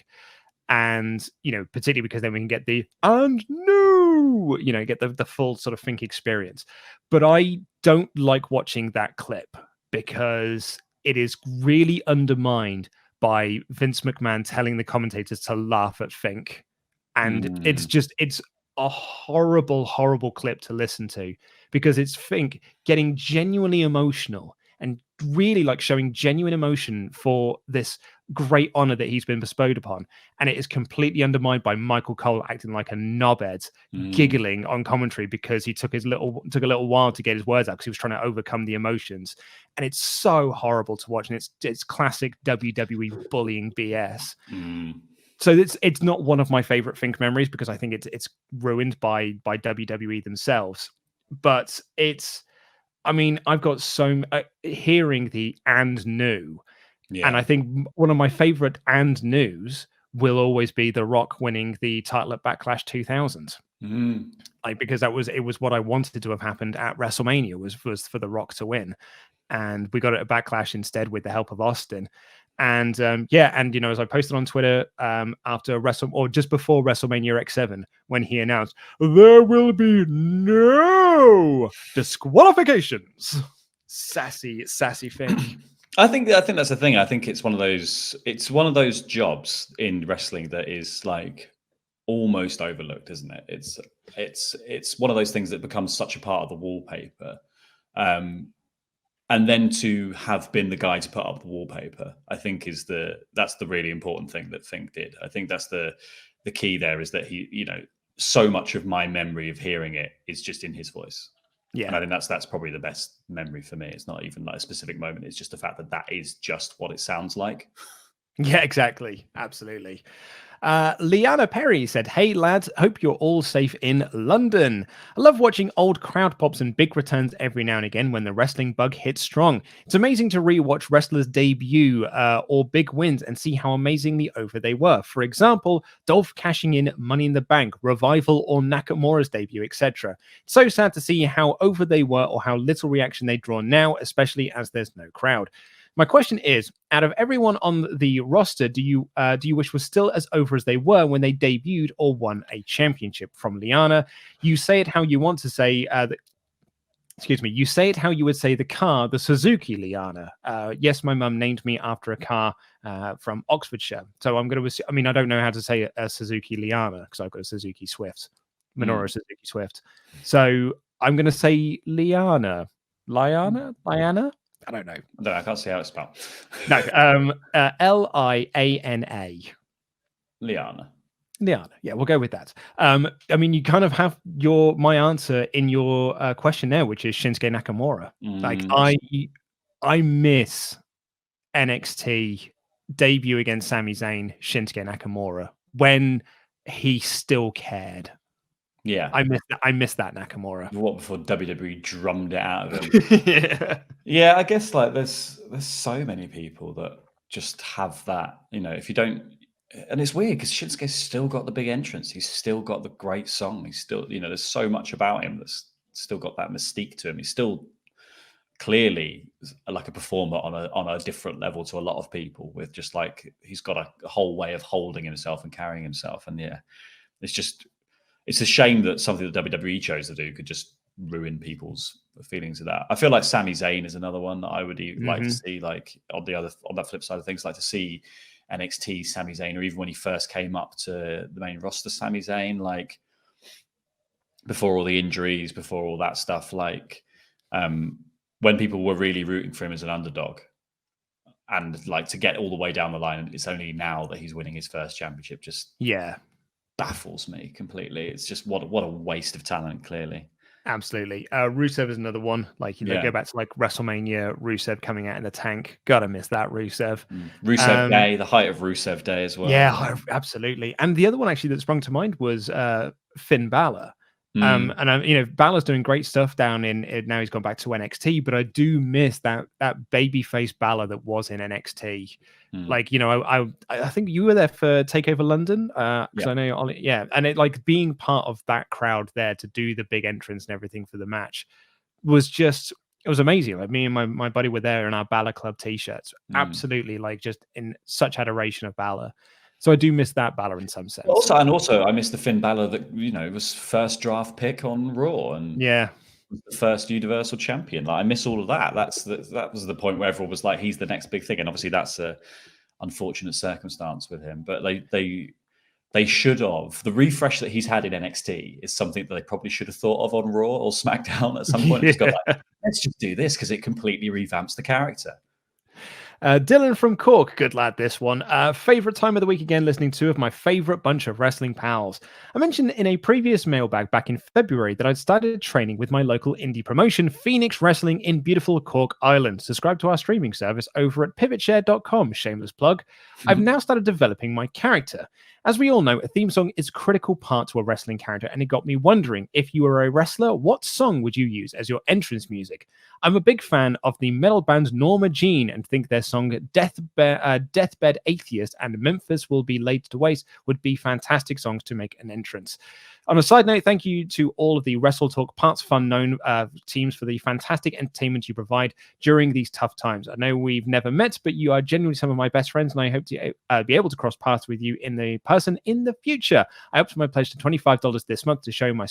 And, particularly because then we can get the and no, get the full sort of Fink experience. But I don't like watching that clip because it is really undermined by Vince McMahon telling the commentators to laugh at Fink. And it's a horrible, horrible clip to listen to, because it's Fink getting genuinely emotional and really like showing genuine emotion for this great honor that he's been bestowed upon. And it is completely undermined by Michael Cole acting like a knobhead, giggling on commentary because he took a little while to get his words out because he was trying to overcome the emotions. And it's so horrible to watch. And it's classic WWE bullying BS. So it's not one of my favorite Fink memories because I think it's ruined by WWE themselves. But I've got hearing the and new, and I think one of my favorite and news will always be The Rock winning the title at Backlash 2000. Because it was what I wanted to have happened at WrestleMania was for The Rock to win, and we got it at Backlash instead with the help of Austin. And as I posted on Twitter after just before WrestleMania X7, when he announced there will be no disqualifications, sassy Fink. I think that's the thing. I think it's one of those jobs in wrestling that is like almost overlooked, isn't it? It's one of those things that becomes such a part of the wallpaper. And then to have been the guy to put up the wallpaper, I think that's the really important thing that Fink did. I think that's the key there, is that he, so much of my memory of hearing it is just in his voice. Yeah. And I think that's probably the best memory for me. It's not even like a specific moment. It's just the fact that is just what it sounds like. Yeah, exactly. Absolutely. Liana Perry said, hey lads, hope you're all safe in London. I love watching old crowd pops and big returns every now and again when the wrestling bug hits strong. It's amazing to rewatch wrestlers' debut or big wins and see how amazingly over they were. For example, Dolph cashing in Money in the Bank, Revival, or Nakamura's debut, etc. It's so sad to see how over they were or how little reaction they draw now, especially as there's no crowd. My question is, out of everyone on the roster, do you wish was still as over as they were when they debuted or won a championship? From Liana, you say it how you want to say you say it how you would say the car, the Suzuki, Liana. Yes, my mum named me after a car from Oxfordshire. So I'm going to assume, I don't know how to say a Suzuki Liana because I've got a Suzuki Swift, Minoru Suzuki Swift. So I'm going to say Liana. I don't know. I can't see how it's spelled. No, Liana. Liana. Yeah, we'll go with that. You kind of have my answer in your question there, which is Shinsuke Nakamura. I miss NXT debut against Sami Zayn, Shinsuke Nakamura, when he still cared. Yeah, I miss that Nakamura. What, before WWE drummed it out of him? Yeah, I guess like there's so many people that just have that. If you don't, and it's weird because Shinsuke's still got the big entrance. He's still got the great song. He's still, there's so much about him that's still got that mystique to him. He's still clearly like a performer on a different level to a lot of people. With just like he's got a whole way of holding himself and carrying himself. And yeah, it's a shame that something that WWE chose to do could just ruin people's feelings of that. I feel like Sami Zayn is another one that I would like to see, like on that flip side of things, like to see NXT Sami Zayn, or even when he first came up to the main roster Sami Zayn, like before all the injuries, before all that stuff, like when people were really rooting for him as an underdog, and like to get all the way down the line, it's only now that he's winning his first championship. Just baffles me completely. It's just what a waste of talent, clearly. Absolutely. Rusev is another one. Like, go back to like WrestleMania, Rusev coming out in the tank. Gotta miss that, Rusev. Rusev Day, the height of Rusev Day as well. Yeah, absolutely. And the other one actually that sprung to mind was Finn Balor. And Balor's doing great stuff down in now. He's gone back to NXT, but I do miss that babyface Balor that was in NXT. Like, I think you were there for Takeover London, because I know, and it like being part of that crowd there to do the big entrance and everything for the match was just, it was amazing. Like me and my buddy were there in our Balor Club t-shirts, absolutely like just in such adoration of Balor. So I do miss that Balor in some sense. Also, I miss the Finn Balor that was first draft pick on Raw and was the first Universal Champion. Like I miss all of that. That was the point where everyone was like, he's the next big thing, and obviously that's a unfortunate circumstance with him. But they should have, the refresh that he's had in NXT is something that they probably should have thought of on Raw or SmackDown at some point. It's got like, let's just do this because it completely revamps the character. Dylan from Cork, good lad, this one. Favorite time of the week again, listening to of my favorite bunch of wrestling pals. I mentioned in a previous mailbag back in February that I'd started training with my local indie promotion, Phoenix Wrestling in beautiful Cork Island. Subscribe to our streaming service over at pivotshare.com. Shameless plug. I've now started developing my character. As we all know, a theme song is a critical part to a wrestling character, and it got me wondering, if you were a wrestler, what song would you use as your entrance music? I'm a big fan of the metal band Norma Jean and think their song Deathbed Atheist and Memphis Will Be Laid to Waste would be fantastic songs to make an entrance. On a side note, thank you to all of the WrestleTalk Parts Fun known teams for the fantastic entertainment you provide during these tough times. I know we've never met, but you are genuinely some of my best friends, and I hope to be able to cross paths with you in the future. I up my pledge to $25 this month to show my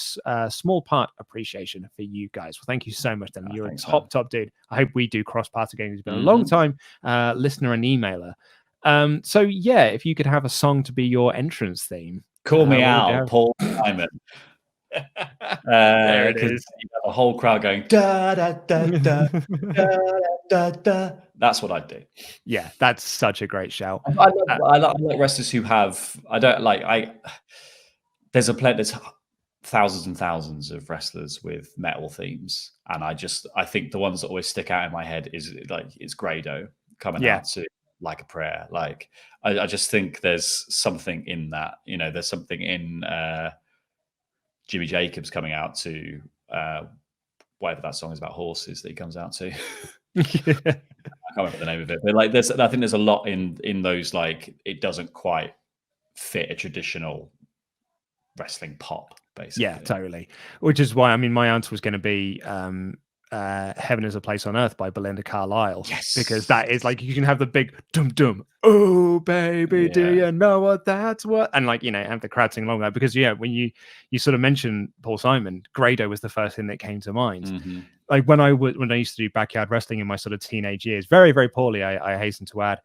small part appreciation for you guys. Well, thank you so much, then. You're a top dude. I hope we do cross paths again. It's been a long time listener and emailer. So yeah, if you could have a song to be your entrance theme. Call me out, Paul Simon. There it is. You have a whole crowd going da da da da da da da. That's what I'd do. Yeah, that's such a great shout. I like wrestlers who have. There's thousands and thousands of wrestlers with metal themes, and I think the ones that always stick out in my head is Grado coming out to Like a Prayer. Like I just think there's something in that. There's something in Jimmy Jacobs coming out to whatever that song is about horses that he comes out to. I can't remember the name of it, but I think there's a lot in those, like, it doesn't quite fit a traditional wrestling pop, basically. Yeah, totally. Which is why, my answer was going to be Heaven is a Place on Earth by Belinda Carlisle. Yes. Because that is like, you can have the big dum dum, oh baby, do you know what that's what? And have the crowd sing along that, because when you sort of mentioned Paul Simon, Grado was the first thing that came to mind. Mm-hmm. Like when I used to do backyard wrestling in my sort of teenage years, very, very poorly, I hasten to add.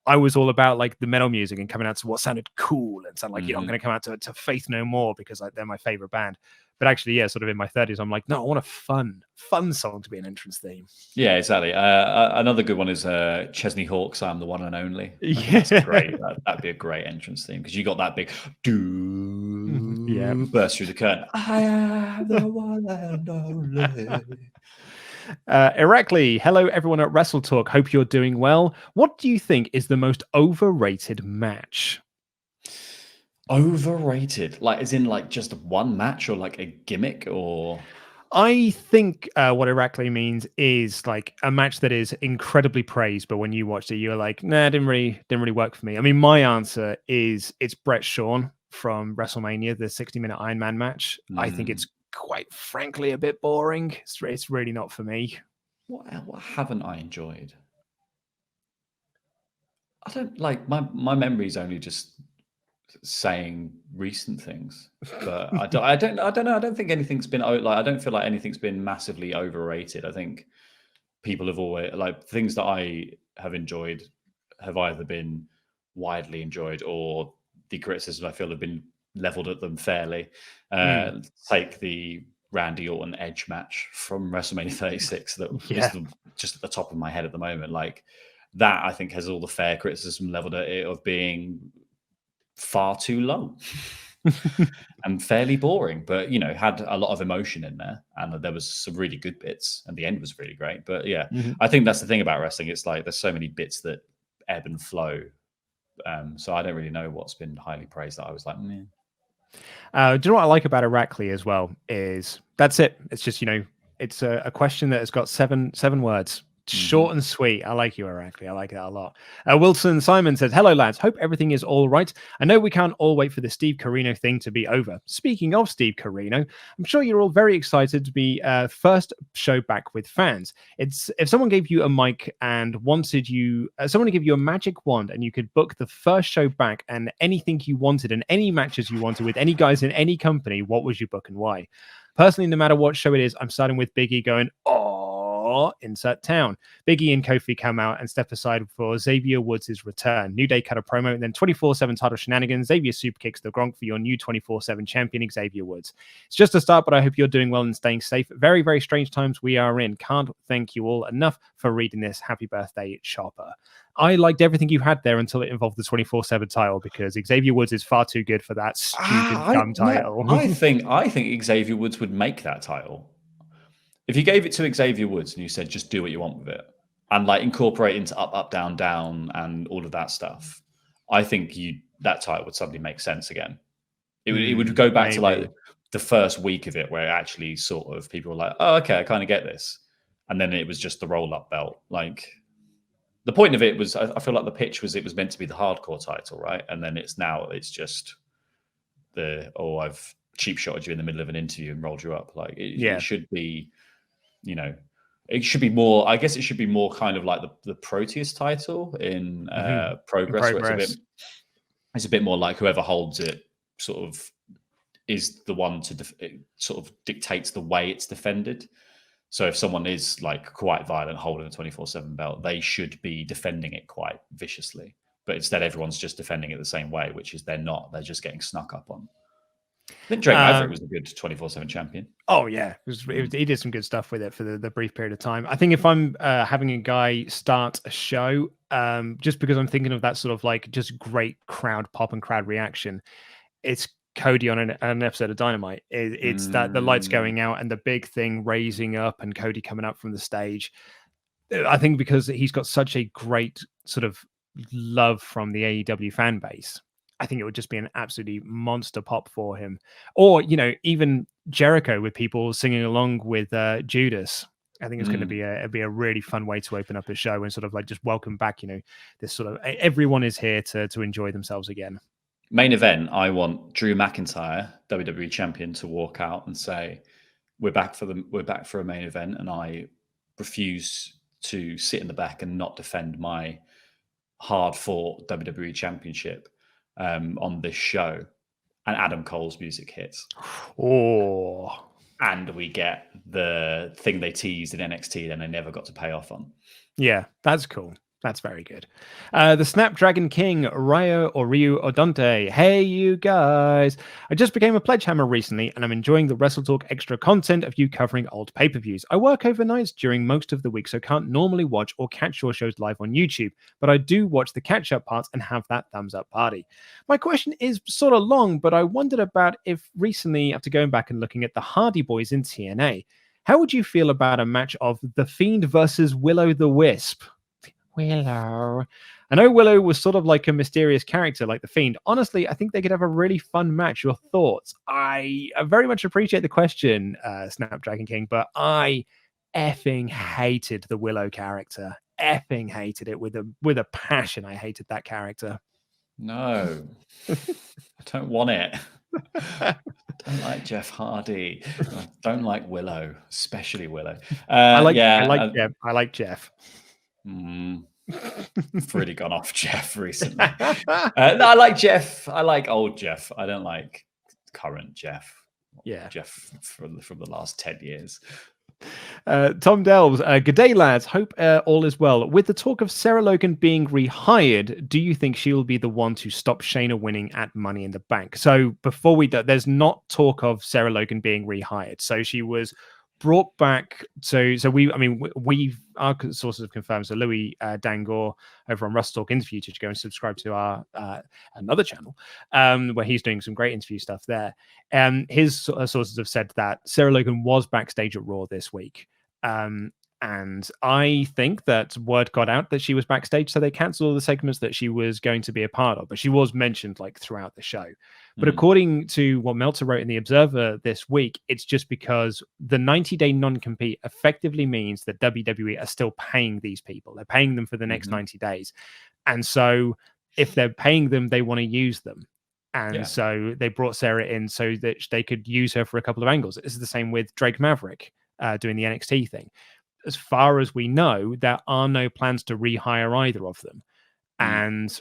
I was all about like the metal music and coming out to what sounded cool and sound like, I'm going to come out to Faith No More because they're my favorite band. But actually, sort of in my 30s, I'm like, no, I want a fun song to be an entrance theme. Yeah, exactly. Another good one is Chesney Hawkes, I'm the One and Only. That's great. That'd be a great entrance theme, because you got that big burst through the curtain. I am the one and only. Irakli, hello everyone at WrestleTalk. Hope you're doing well. What do you think is the most overrated match? Overrated, like as in like just one match or like a gimmick? Or I think what Irakli means is like a match that is incredibly praised, but when you watched it, you're like, nah, didn't really work for me. My answer is it's Bret Shawn from WrestleMania, the 60-minute Iron Man match. I think it's quite frankly a bit boring. It's really not for me. What haven't I enjoyed? I don't like my memory's only just saying recent things, but I don't know. I don't think anything's been like. I don't feel like anything's been massively overrated. I think people have always like things that I have enjoyed have either been widely enjoyed or the criticisms I feel have been leveled at them fairly. Take the Randy Orton Edge match from WrestleMania 36 that is just at the top of my head at the moment. Like that, I think has all the fair criticism leveled at it of being far too long and fairly boring, but had a lot of emotion in there, and there was some really good bits, and the end was really great. But I think that's the thing about wrestling. It's like there's so many bits that ebb and flow. So I don't really know what's been highly praised that I was like, meh. Do you know what I like about Heracli as well? Is that's it. It's just it's a question that has got seven words. Short and sweet. I like you, Heracli. I like that a lot. Wilson Simon says, hello, lads. Hope everything is all right. I know we can't all wait for the Steve Corino thing to be over. Speaking of Steve Corino, I'm sure you're all very excited to be first show back with fans. It's if someone gave you a mic and wanted you, someone to give you a magic wand and you could book the first show back and anything you wanted and any matches you wanted with any guys in any company, what would you book and why? Personally, no matter what show it is, I'm starting with Biggie going, insert town. Biggie and Kofi come out and step aside for Xavier Woods' return. New Day cut a promo and then 24/7 title shenanigans. Xavier super kicks the Gronk for your new 24/7 champion, Xavier Woods. It's just a start, but I hope you're doing well and staying safe. Very, very strange times we are in. Can't thank you all enough for reading this. Happy birthday, Chopper. I liked everything you had there until it involved the 24/7 title because Xavier Woods is far too good for that stupid dumb title. I think Xavier Woods would make that title. If you gave it to Xavier Woods and you said, just do what you want with it and like incorporate into up, down, down and all of that stuff, I think that title would suddenly make sense again. It would go back to like the first week of it where actually sort of people were like, oh, okay, I kind of get this. And then it was just the roll-up belt. Like the point of it was, I feel like the pitch was it was meant to be the hardcore title, right? And then it's just I've cheap shotted you in the middle of an interview and rolled you up. Like it should be... it should be more. I guess it should be more kind of like the Proteus title in Progress. Where it's a bit more like whoever holds it sort of is the one to sort of dictates the way it's defended. So if someone is like quite violent holding a 24/7 belt, they should be defending it quite viciously. But instead, everyone's just defending it the same way, which is they're not. They're just getting snuck up on. I think Drake Maverick was a good 24/7 champion. Oh, yeah. He did some good stuff with it for the brief period of time. I think if I'm having a guy start a show, just because I'm thinking of that sort of like just great crowd pop and crowd reaction, it's Cody on an episode of Dynamite. It's that the lights going out and the big thing raising up and Cody coming up from the stage. I think because he's got such a great sort of love from the AEW fan base, I think it would just be an absolutely monster pop for him. Or, even Jericho with people singing along with Judas. I think it's going to be a really fun way to open up a show and sort of like just welcome back, this sort of everyone is here to enjoy themselves again. Main event, I want Drew McIntyre, WWE champion, to walk out and say, we're back for a main event, and I refuse to sit in the back and not defend my hard-fought WWE championship on this show. And Adam Cole's music hits. Oh. And we get the thing they teased in NXT and they never got to pay off on. Yeah, that's cool. That's very good. The Snapdragon King, Ryu Odonte. Hey, you guys. I just became a pledge hammer recently, and I'm enjoying the WrestleTalk extra content of you covering old pay-per-views. I work overnights during most of the week, so can't normally watch or catch your shows live on YouTube, but I do watch the catch-up parts and have that thumbs-up party. My question is sort of long, but I wondered about if recently, after going back and looking at the Hardy Boys in TNA, how would you feel about a match of The Fiend versus Willow the Wisp? Willow. I know Willow was sort of like a mysterious character like the Fiend. Honestly, I think they could have a really fun match. Your thoughts? I very much appreciate the question, Snapdragon King, but I effing hated the Willow character. Effing hated it with a passion. I hated that character. No, I don't want it. I don't like Jeff Hardy. I don't like Willow, especially Willow. I like Jeff. I've really gone off Jeff recently. No, I like Jeff. I like old Jeff. I don't like current Jeff. Yeah. Jeff from the last 10 years. Tom Delves, good day, lads. Hope all is well. With the talk of Sarah Logan being rehired, do you think she will be the one to stop Shayna winning at Money in the Bank? So before we do, there's not talk of Sarah Logan being rehired. So she was brought back. So our sources have confirmed. So Louis Dangor over on WrestleTalk interview, to go and subscribe to our another channel where he's doing some great interview stuff there. His sources have said that Sarah Logan was backstage at Raw this week. And I think that word got out that she was backstage, so they cancelled all the segments that she was going to be a part of. But she was mentioned like throughout the show. But according to what Meltzer wrote in The Observer this week, it's just because the 90-day non-compete effectively means that WWE are still paying these people. They're paying them for the next 90 days. And so if they're paying them, they want to use them. And so they brought Sarah in so that they could use her for a couple of angles. This is the same with Drake Maverick doing the NXT thing. As far as we know, there are no plans to rehire either of them. And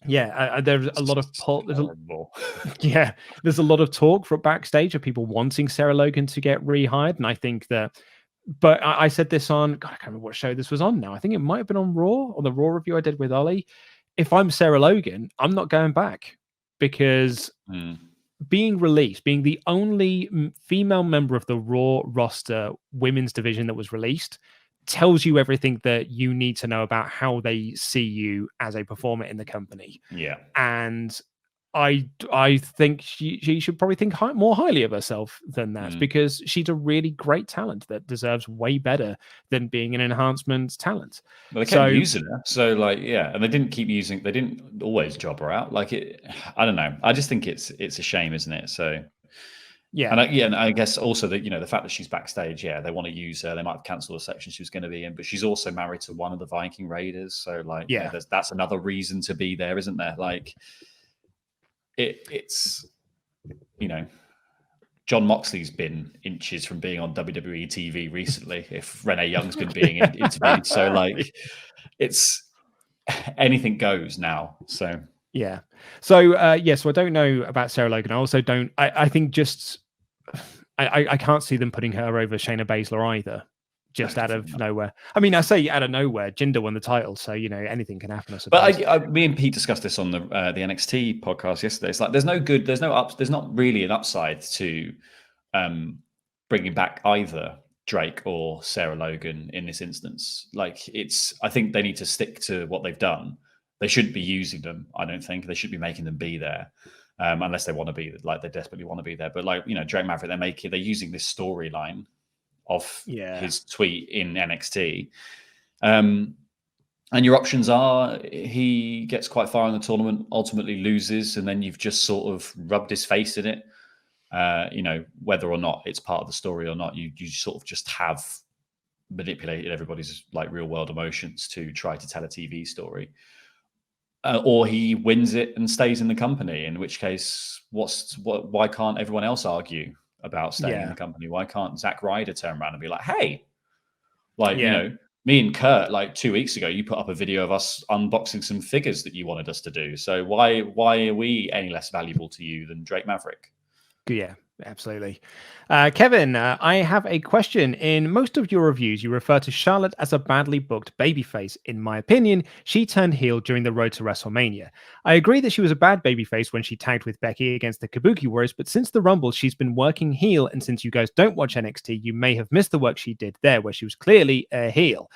there's a lot of there's a lot of talk for backstage of people wanting Sarah Logan to get rehired. And I think that, but I said this on, God, I can't remember what show this was on now. I think it might have been on Raw, or the Raw review I did with Ollie. If I'm Sarah Logan, I'm not going back, because being released, being the only female member of the Raw roster women's division that was released, tells you everything that you need to know about how they see you as a performer in the company. Yeah. And I think she should probably think more highly of herself than that, because she's a really great talent that deserves way better than being an enhancement talent. Well, they kept using her, so and they didn't always job her out. I don't know. I just think it's a shame, isn't it? So and I guess also that the fact that she's backstage, they want to use her. They might have cancelled a section she was going to be in, but she's also married to one of the Viking Raiders, so that's another reason to be there, isn't there? It's John Moxley's been inches from being on WWE TV recently. If Renee Young's been being interviewed, so it's anything goes now. So so I don't know about Sarah Logan. I also don't. I think just I can't see them putting her over Shayna Baszler either. Just out of nowhere. I mean, I say out of nowhere. Jinder won the title, so anything can happen. I suppose. But me and Pete discussed this on the NXT podcast yesterday. It's there's not really an upside to bringing back either Drake or Sarah Logan in this instance. I think they need to stick to what they've done. They shouldn't be using them. I don't think they should be making them be there, unless they want to be they desperately want to be there. But Drake Maverick, they're using this storyline of his tweet in NXT. And your options are he gets quite far in the tournament, ultimately loses, and then you've just sort of rubbed his face in it. Whether or not it's part of the story or not, you sort of just have manipulated everybody's real world emotions to try to tell a TV story. Or he wins it and stays in the company, in which case, why can't everyone else argue about staying in the company? Why can't Zack Ryder turn around and be like, hey, me and Kurt, 2 weeks ago, you put up a video of us unboxing some figures that you wanted us to do. So why are we any less valuable to you than Drake Maverick? Yeah, absolutely. Kevin, I have a question. In most of your reviews, you refer to Charlotte as a badly booked babyface. In my opinion, she turned heel during the road to WrestleMania. I agree that she was a bad babyface when she tagged with Becky against the Kabuki Warriors, but since the Rumble, she's been working heel, and since you guys don't watch NXT, you may have missed the work she did there, where she was clearly a heel.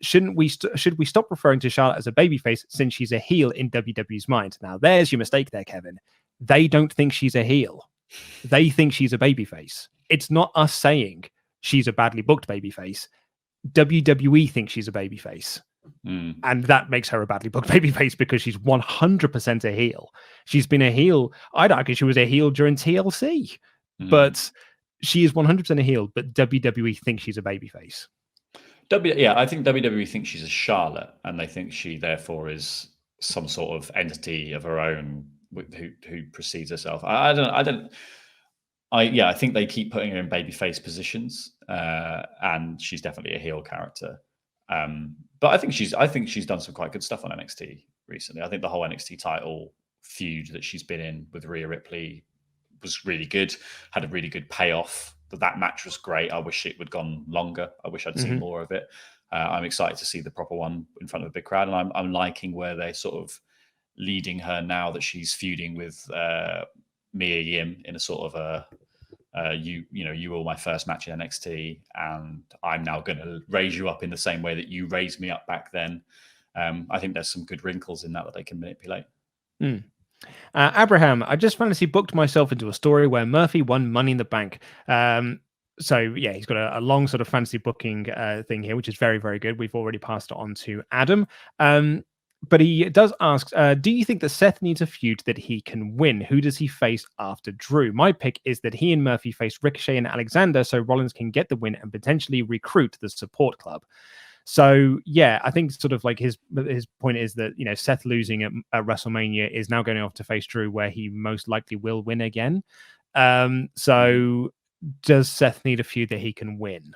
Should we stop referring to Charlotte as a babyface since she's a heel in WWE's mind? Now, there's your mistake there, Kevin. They don't think she's a heel. They think she's a babyface. It's not us saying she's a badly booked babyface. WWE thinks she's a babyface. And that makes her a badly booked babyface because she's 100% a heel. She's been a heel. I'd argue she was a heel during TLC. But she is 100% a heel, but WWE thinks she's a babyface. I think WWE thinks she's a Charlotte, and they think she therefore is some sort of entity of her own who precedes herself. I think they keep putting her in babyface positions, and she's definitely a heel character. But I think she's done some quite good stuff on NXT recently. I think the whole NXT title feud that she's been in with Rhea Ripley was really good. Had a really good payoff. That match was great. I wish it would gone longer. I wish I'd seen more of it. I'm excited to see the proper one in front of a big crowd, and I'm liking where they're sort of leading her now that she's feuding with Mia Yim in a sort of a you were my first match in NXT, and I'm now going to raise you up in the same way that you raised me up back then. I think there's some good wrinkles in that they can manipulate. Abraham, I just fantasy booked myself into a story where Murphy won Money in the Bank. So yeah, he's got a long sort of fantasy booking thing here, which is very, very good. We've already passed it on to Adam. But he does ask, do you think that Seth needs a feud that he can win? Who does he face after Drew? My pick is that he and Murphy face Ricochet and Alexander so Rollins can get the win and potentially recruit the support club. So yeah, I think sort of like his point is that, you know, Seth losing at WrestleMania is now going off to face Drew, where he most likely will win again. So does Seth need a feud that he can win?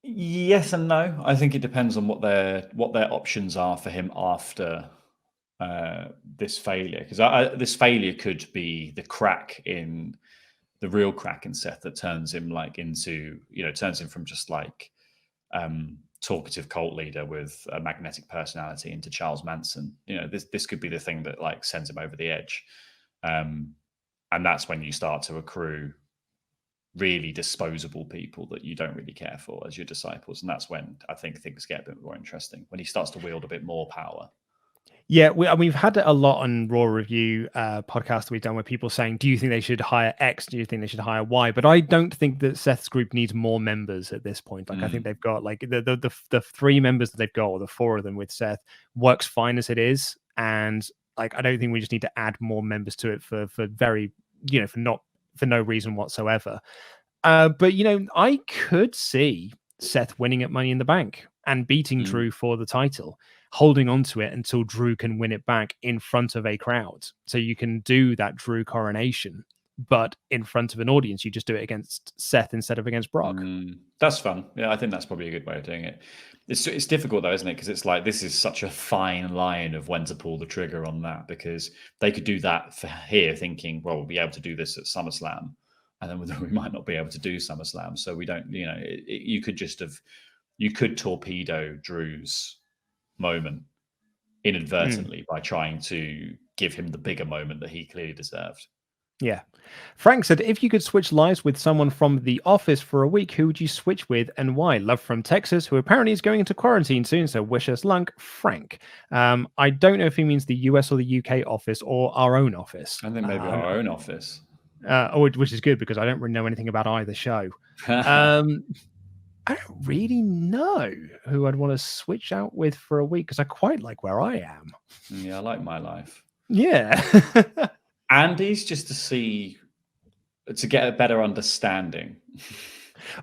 Yes and no. I think it depends on what their options are for him after this failure, because this failure could be the real crack in Seth that turns him turns him from just like talkative cult leader with a magnetic personality into Charles Manson. This could be the thing that like sends him over the edge, and that's when you start to accrue really disposable people that you don't really care for as your disciples, and that's when I think things get a bit more interesting, when he starts to wield a bit more power. Yeah, we've had a lot on Raw Review podcast that we've done, where people saying, do you think they should hire X? Do you think they should hire Y? But I don't think that Seth's group needs more members at this point. Like I think they've got like the 3 members that they've got, or the 4 of them with Seth, works fine as it is. And like I don't think we just need to add more members to it for no reason whatsoever. But I could see Seth winning at Money in the Bank and beating Drew for the title, holding on to it until Drew can win it back in front of a crowd. So you can do that Drew coronation, but in front of an audience. You just do it against Seth instead of against Brock. That's fun. Yeah, I think that's probably a good way of doing it. It's difficult though, isn't it? Because it's like, this is such a fine line of when to pull the trigger on that, because they could do that for here thinking, well, we'll be able to do this at SummerSlam, and then we might not be able to do SummerSlam. So we don't, you could torpedo Drew's moment inadvertently by trying to give him the bigger moment that he clearly deserved. Yeah. Frank said, if you could switch lives with someone from The Office for a week, who would you switch with and why? Love from Texas, who apparently is going into quarantine soon, so wish us luck, Frank. I don't know if he means the US or the UK office or our own office. I think maybe our own office. Which is good, because I don't really know anything about either show. I don't really know who I'd want to switch out with for a week, because I quite like where I am. Yeah, I like my life. Yeah. Andy's, just to get a better understanding.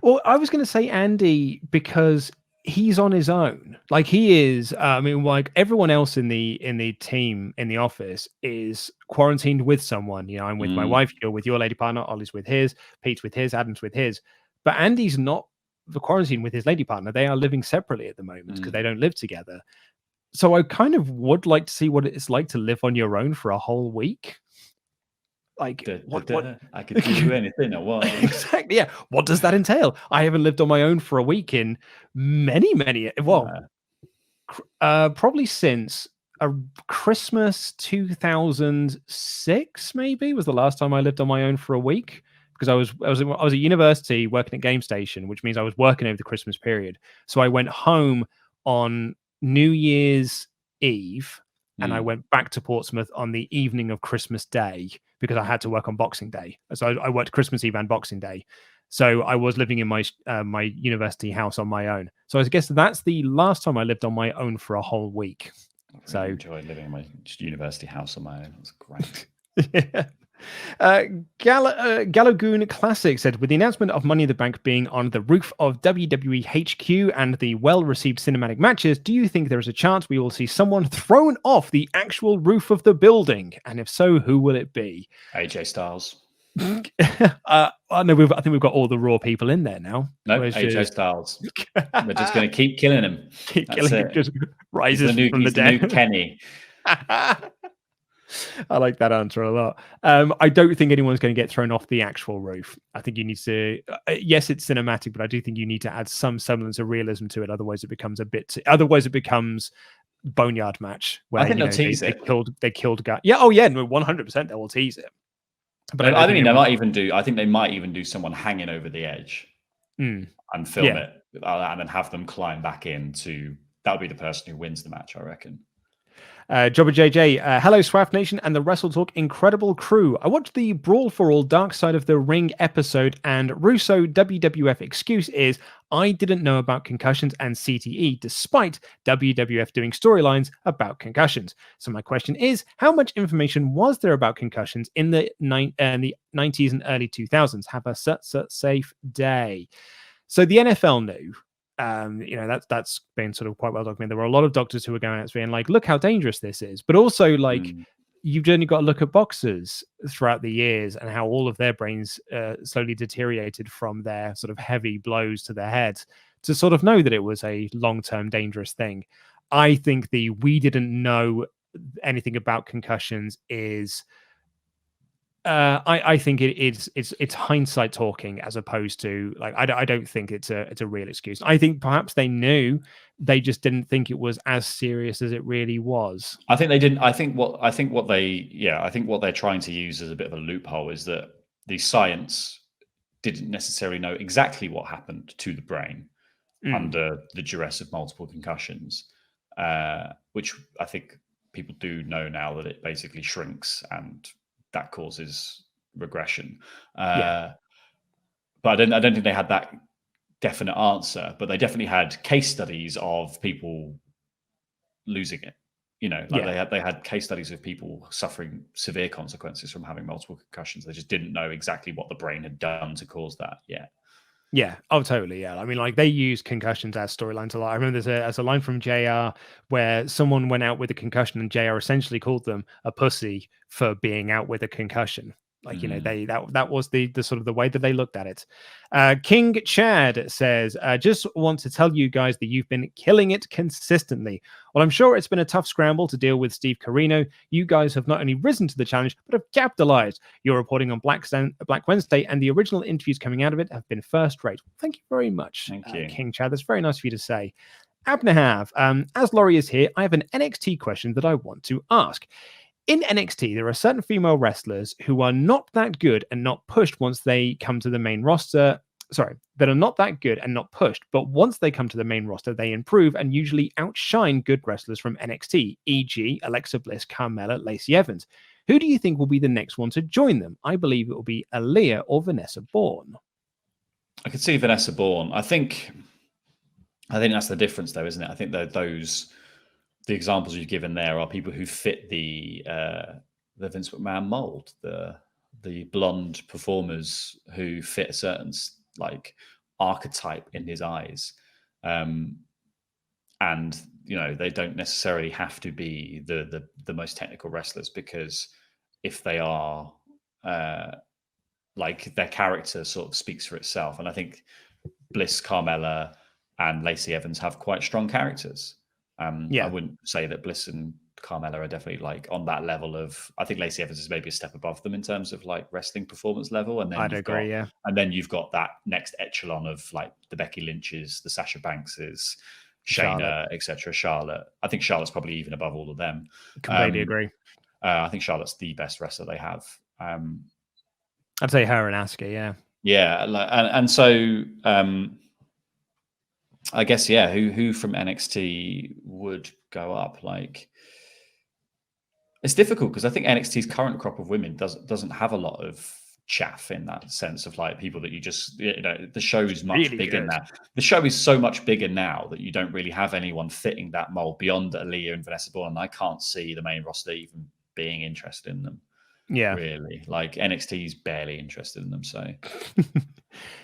Well, I was going to say Andy because he's on his own. Like he is. Like everyone else in the team in the office is quarantined with someone. I'm with my wife. You're with your lady partner. Ollie's with his. Pete's with his. Adam's with his. But Andy's not the quarantine with his lady partner. They are living separately at the moment because they don't live together. So I kind of would like to see what it's like to live on your own for a whole week. Like what? I could do anything I want. Exactly. Yeah. What does that entail? I haven't lived on my own for a week in many, probably since Christmas 2006, maybe was the last time I lived on my own for a week, because I was at university working at Game Station, which means I was working over the Christmas period. So I went home on New Year's Eve, and I went back to Portsmouth on the evening of Christmas Day, because I had to work on Boxing Day. So I worked Christmas Eve and Boxing Day. So I was living in my university house on my own. So I guess that's the last time I lived on my own for a whole week. I enjoy living in my university house on my own. It's great. Yeah. Galagoon Classic said, with the announcement of Money in the Bank being on the roof of WWE HQ and the well-received cinematic matches, do you think there is a chance we will see someone thrown off the actual roof of the building? And if so, who will it be? AJ Styles. I know I think we've got all the Raw people in there now. No, Where's AJ Styles. We're just going to keep killing him. keep That's killing it. him, just rises from the he's dead. the new Kenny. I like that answer a lot. I don't think anyone's going to get thrown off the actual roof. I think you need to. Yes, it's cinematic, but I do think you need to add some semblance of realism to it. Otherwise, it becomes Otherwise, it becomes boneyard match where I think they'll tease they it. killed a guy. Yeah. Oh yeah. No, 100%. They will tease it. But I think they might even do. I think they might even do someone hanging over the edge and film it, and then have them climb back into. That'll be the person who wins the match, I reckon. Jobber JJ, hello Swaff Nation and the WrestleTalk incredible crew. I watched the Brawl for All Dark Side of the Ring episode, and Russo WWF excuse is I didn't know about concussions and CTE, despite WWF doing storylines about concussions. So my question is, how much information was there about concussions in the 90s and early 2000s? Have a safe day. So the NFL knew. That's been sort of quite well documented. There were a lot of doctors who were going out saying, like, look how dangerous this is. But also, like, you've only got to look at boxers throughout the years and how all of their brains slowly deteriorated from their sort of heavy blows to their heads to sort of know that it was a long-term dangerous thing. I think we didn't know anything about concussions is I think it's hindsight talking as opposed to like I don't think it's a real excuse. I think perhaps they knew, they just didn't think it was as serious as it really was. I think they didn't. I think what they're trying to use as a bit of a loophole is that the science didn't necessarily know exactly what happened to the brain under the duress of multiple concussions, which I think people do know now that it basically shrinks and that causes regression. But I don't think they had that definite answer, but they definitely had case studies of people losing it. They had case studies of people suffering severe consequences from having multiple concussions. They just didn't know exactly what the brain had done to cause that yet. Yeah. Oh, totally. Yeah. I mean, like they use concussions as storylines a lot. I remember there's a line from JR where someone went out with a concussion and JR essentially called them a pussy for being out with a concussion. Like, that was the sort of the way that they looked at it. King Chad says, just want to tell you guys that you've been killing it consistently. Well, I'm sure it's been a tough scramble to deal with Steve Corino. You guys have not only risen to the challenge, but have capitalized. Your reporting on Black Wednesday and the original interviews coming out of it have been first rate. Thank you very much, Thank you. King Chad. That's very nice of you to say. Abnahav, as Laurie is here, I have an NXT question that I want to ask. In NXT, there are certain female wrestlers who are not that good and not pushed once they come to the main roster. Sorry, that are not that good and not pushed, but once they come to the main roster, they improve and usually outshine good wrestlers from NXT, e.g. Alexa Bliss, Carmella, Lacey Evans. Who do you think will be the next one to join them? I believe it will be Aaliyah or Vanessa Bourne. I could see Vanessa Bourne. I think that's the difference, though, isn't it? I think that the examples you've given there are people who fit the Vince McMahon mold, the blonde performers who fit a certain like archetype in his eyes, and they don't necessarily have to be the most technical wrestlers, because if they are, like their character sort of speaks for itself. And I think Bliss, Carmella, and Lacey Evans have quite strong characters. I wouldn't say that Bliss and Carmella are definitely like on that level of. I think Lacey Evans is maybe a step above them in terms of like wrestling performance level. And then I'd agree, yeah. And then you've got that next echelon of like the Becky Lynch's, the Sasha Bankses, Shayna, etc. Charlotte. I think Charlotte's probably even above all of them. Completely agree. I think Charlotte's the best wrestler they have. I'd say her and Asuka, yeah. Yeah, and so. I guess, yeah, who from NXT would go up? Like, it's difficult because I think NXT's current crop of women doesn't have a lot of chaff in that sense of like people that you just, the show is much really bigger now. The show is so much bigger now that you don't really have anyone fitting that mold beyond Aaliyah and Vanessa Bourne. And I can't see the main roster even being interested in them. Yeah, really. Like NXT is barely interested in them. So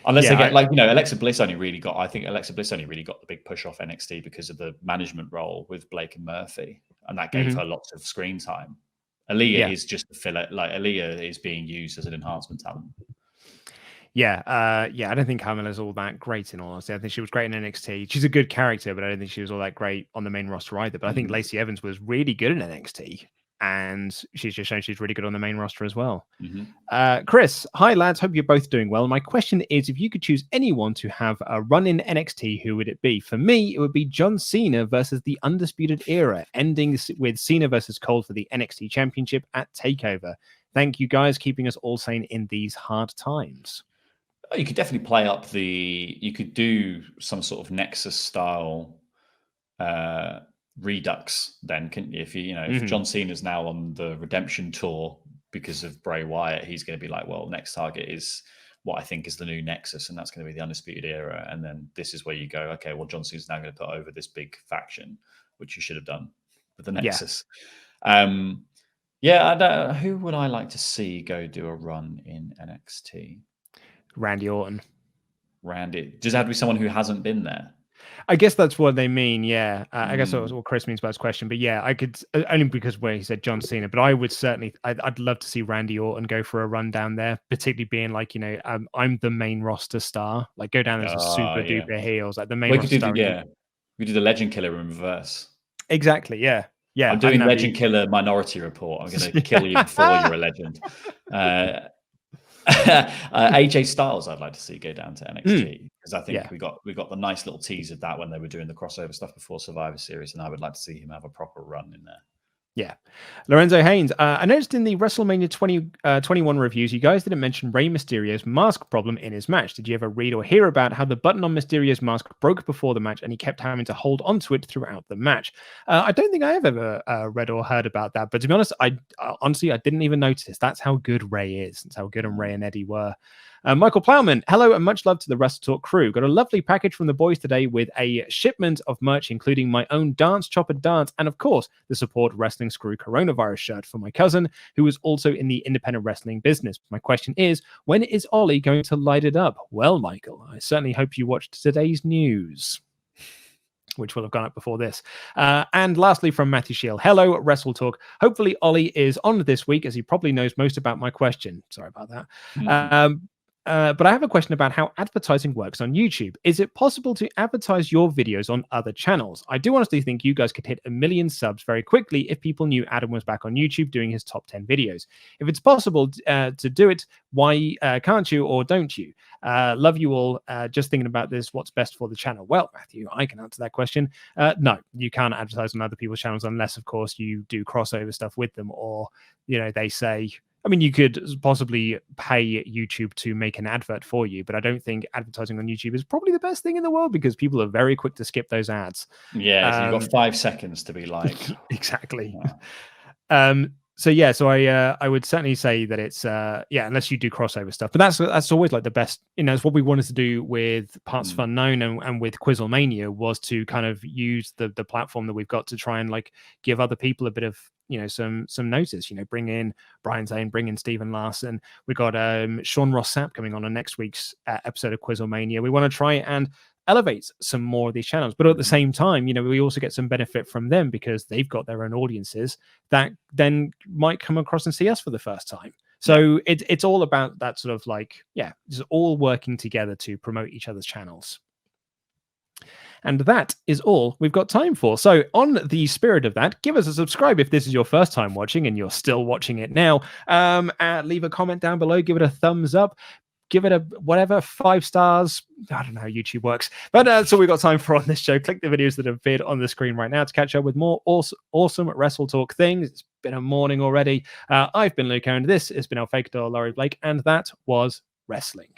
unless they get Alexa Bliss only really got. I think Alexa Bliss only really got the big push off NXT because of the management role with Blake and Murphy, and that gave her lots of screen time. Aaliyah is just a filler. Like Aaliyah is being used as an enhancement talent. Yeah, I don't think Carmella's all that great, in all honesty. I think she was great in NXT. She's a good character, but I don't think she was all that great on the main roster either. But I think Lacey Evans was really good in NXT, and she's just shown she's really good on the main roster as well. Chris, hi lads, hope you're both doing well. My question is, if you could choose anyone to have a run in NXT, who would it be? For me, it would be John Cena versus the Undisputed Era, ending with Cena versus Cole for the NXT Championship at TakeOver. Thank you guys, keeping us all sane in these hard times. You could definitely play up you could do some sort of Nexus style redux then, couldn't you? If John Cena's now on the redemption tour because of Bray Wyatt, he's going to be like, well, next target is what I think is the new Nexus, and that's going to be the Undisputed Era. And then this is where you go, okay, well, John Cena's now going to put over this big faction, which you should have done with the Nexus. Who would I like to see go do a run in NXT? Randy Orton. Does it have to be someone who hasn't been there? I guess that's what they mean. Yeah, I guess that's what Chris means by his question. But yeah, I could only because where he said John Cena. But I would certainly, I'd love to see Randy Orton go for a run down there, particularly being like, I'm the main roster star. Like go down as a super duper heels, like the main roster star. We did the Legend Killer in reverse. Exactly. Yeah. I'm doing Legend Killer Minority Report. I'm going to kill you before you're a legend. AJ Styles, I'd like to see go down to NXT because I think we got the nice little tease of that when they were doing the crossover stuff before Survivor Series, and I would like to see him have a proper run in there. Yeah. Lorenzo Haynes, I noticed in the WrestleMania 21 reviews, you guys didn't mention Rey Mysterio's mask problem in his match. Did you ever read or hear about how the button on Mysterio's mask broke before the match and he kept having to hold onto it throughout the match? I don't think I have ever read or heard about that. But to be honest, honestly, I didn't even notice. That's how good Rey is. That's how good Rey and Eddie were. Michael Plowman, hello and much love to the WrestleTalk crew. Got a lovely package from the boys today with a shipment of merch, including my own Dance Chopper Dance and, of course, the Support Wrestling Screw Coronavirus shirt for my cousin, who is also in the independent wrestling business. My question is, when is Ollie going to light it up? Well, Michael, I certainly hope you watched today's news, which will have gone up before this. And lastly, from Matthew Shield, hello, WrestleTalk. Hopefully, Ollie is on this week, as he probably knows most about my question. Sorry about that. But I have a question about how advertising works on YouTube. Is it possible to advertise your videos on other channels? I do honestly think you guys could hit 1 million subs very quickly if people knew Adam was back on YouTube doing his top 10 videos. If it's possible to do it, why can't you or don't you? Love you all. Just thinking about this, what's best for the channel? Well, Matthew, I can answer that question. No, you can't advertise on other people's channels unless, of course, you do crossover stuff with them or, they say... I mean, you could possibly pay YouTube to make an advert for you, but I don't think advertising on YouTube is probably the best thing in the world because people are very quick to skip those ads. Yeah, so you've got 5 seconds to be like... Exactly. So I would certainly say that it's unless you do crossover stuff, but that's always like the best. It's what we wanted to do with Parts of Unknown and with Quizzlemania was to kind of use the platform that we've got to try and like give other people a bit of some notice. Bring in Brian Zane, bring in Stephen Larson. We got Sean Ross Sapp coming on next week's episode of Quizzlemania. We want to try and elevate some more of these channels, but at the same time, we also get some benefit from them because they've got their own audiences that then might come across and see us for the first time. So it's all about that sort of like, just all working together to promote each other's channels. And that is all we've got time for. So on the spirit of that, give us a subscribe if this is your first time watching and you're still watching it now. Leave a comment down below, give it a thumbs up. Give it a 5 stars. I don't know how YouTube works, but that's all we've got time for on this show. Click the videos that have appeared on the screen right now to catch up with more awesome WrestleTalk things. It's been a morning already. I've been Luke, and this has been El Fakador, Laurie Blake, and that was wrestling.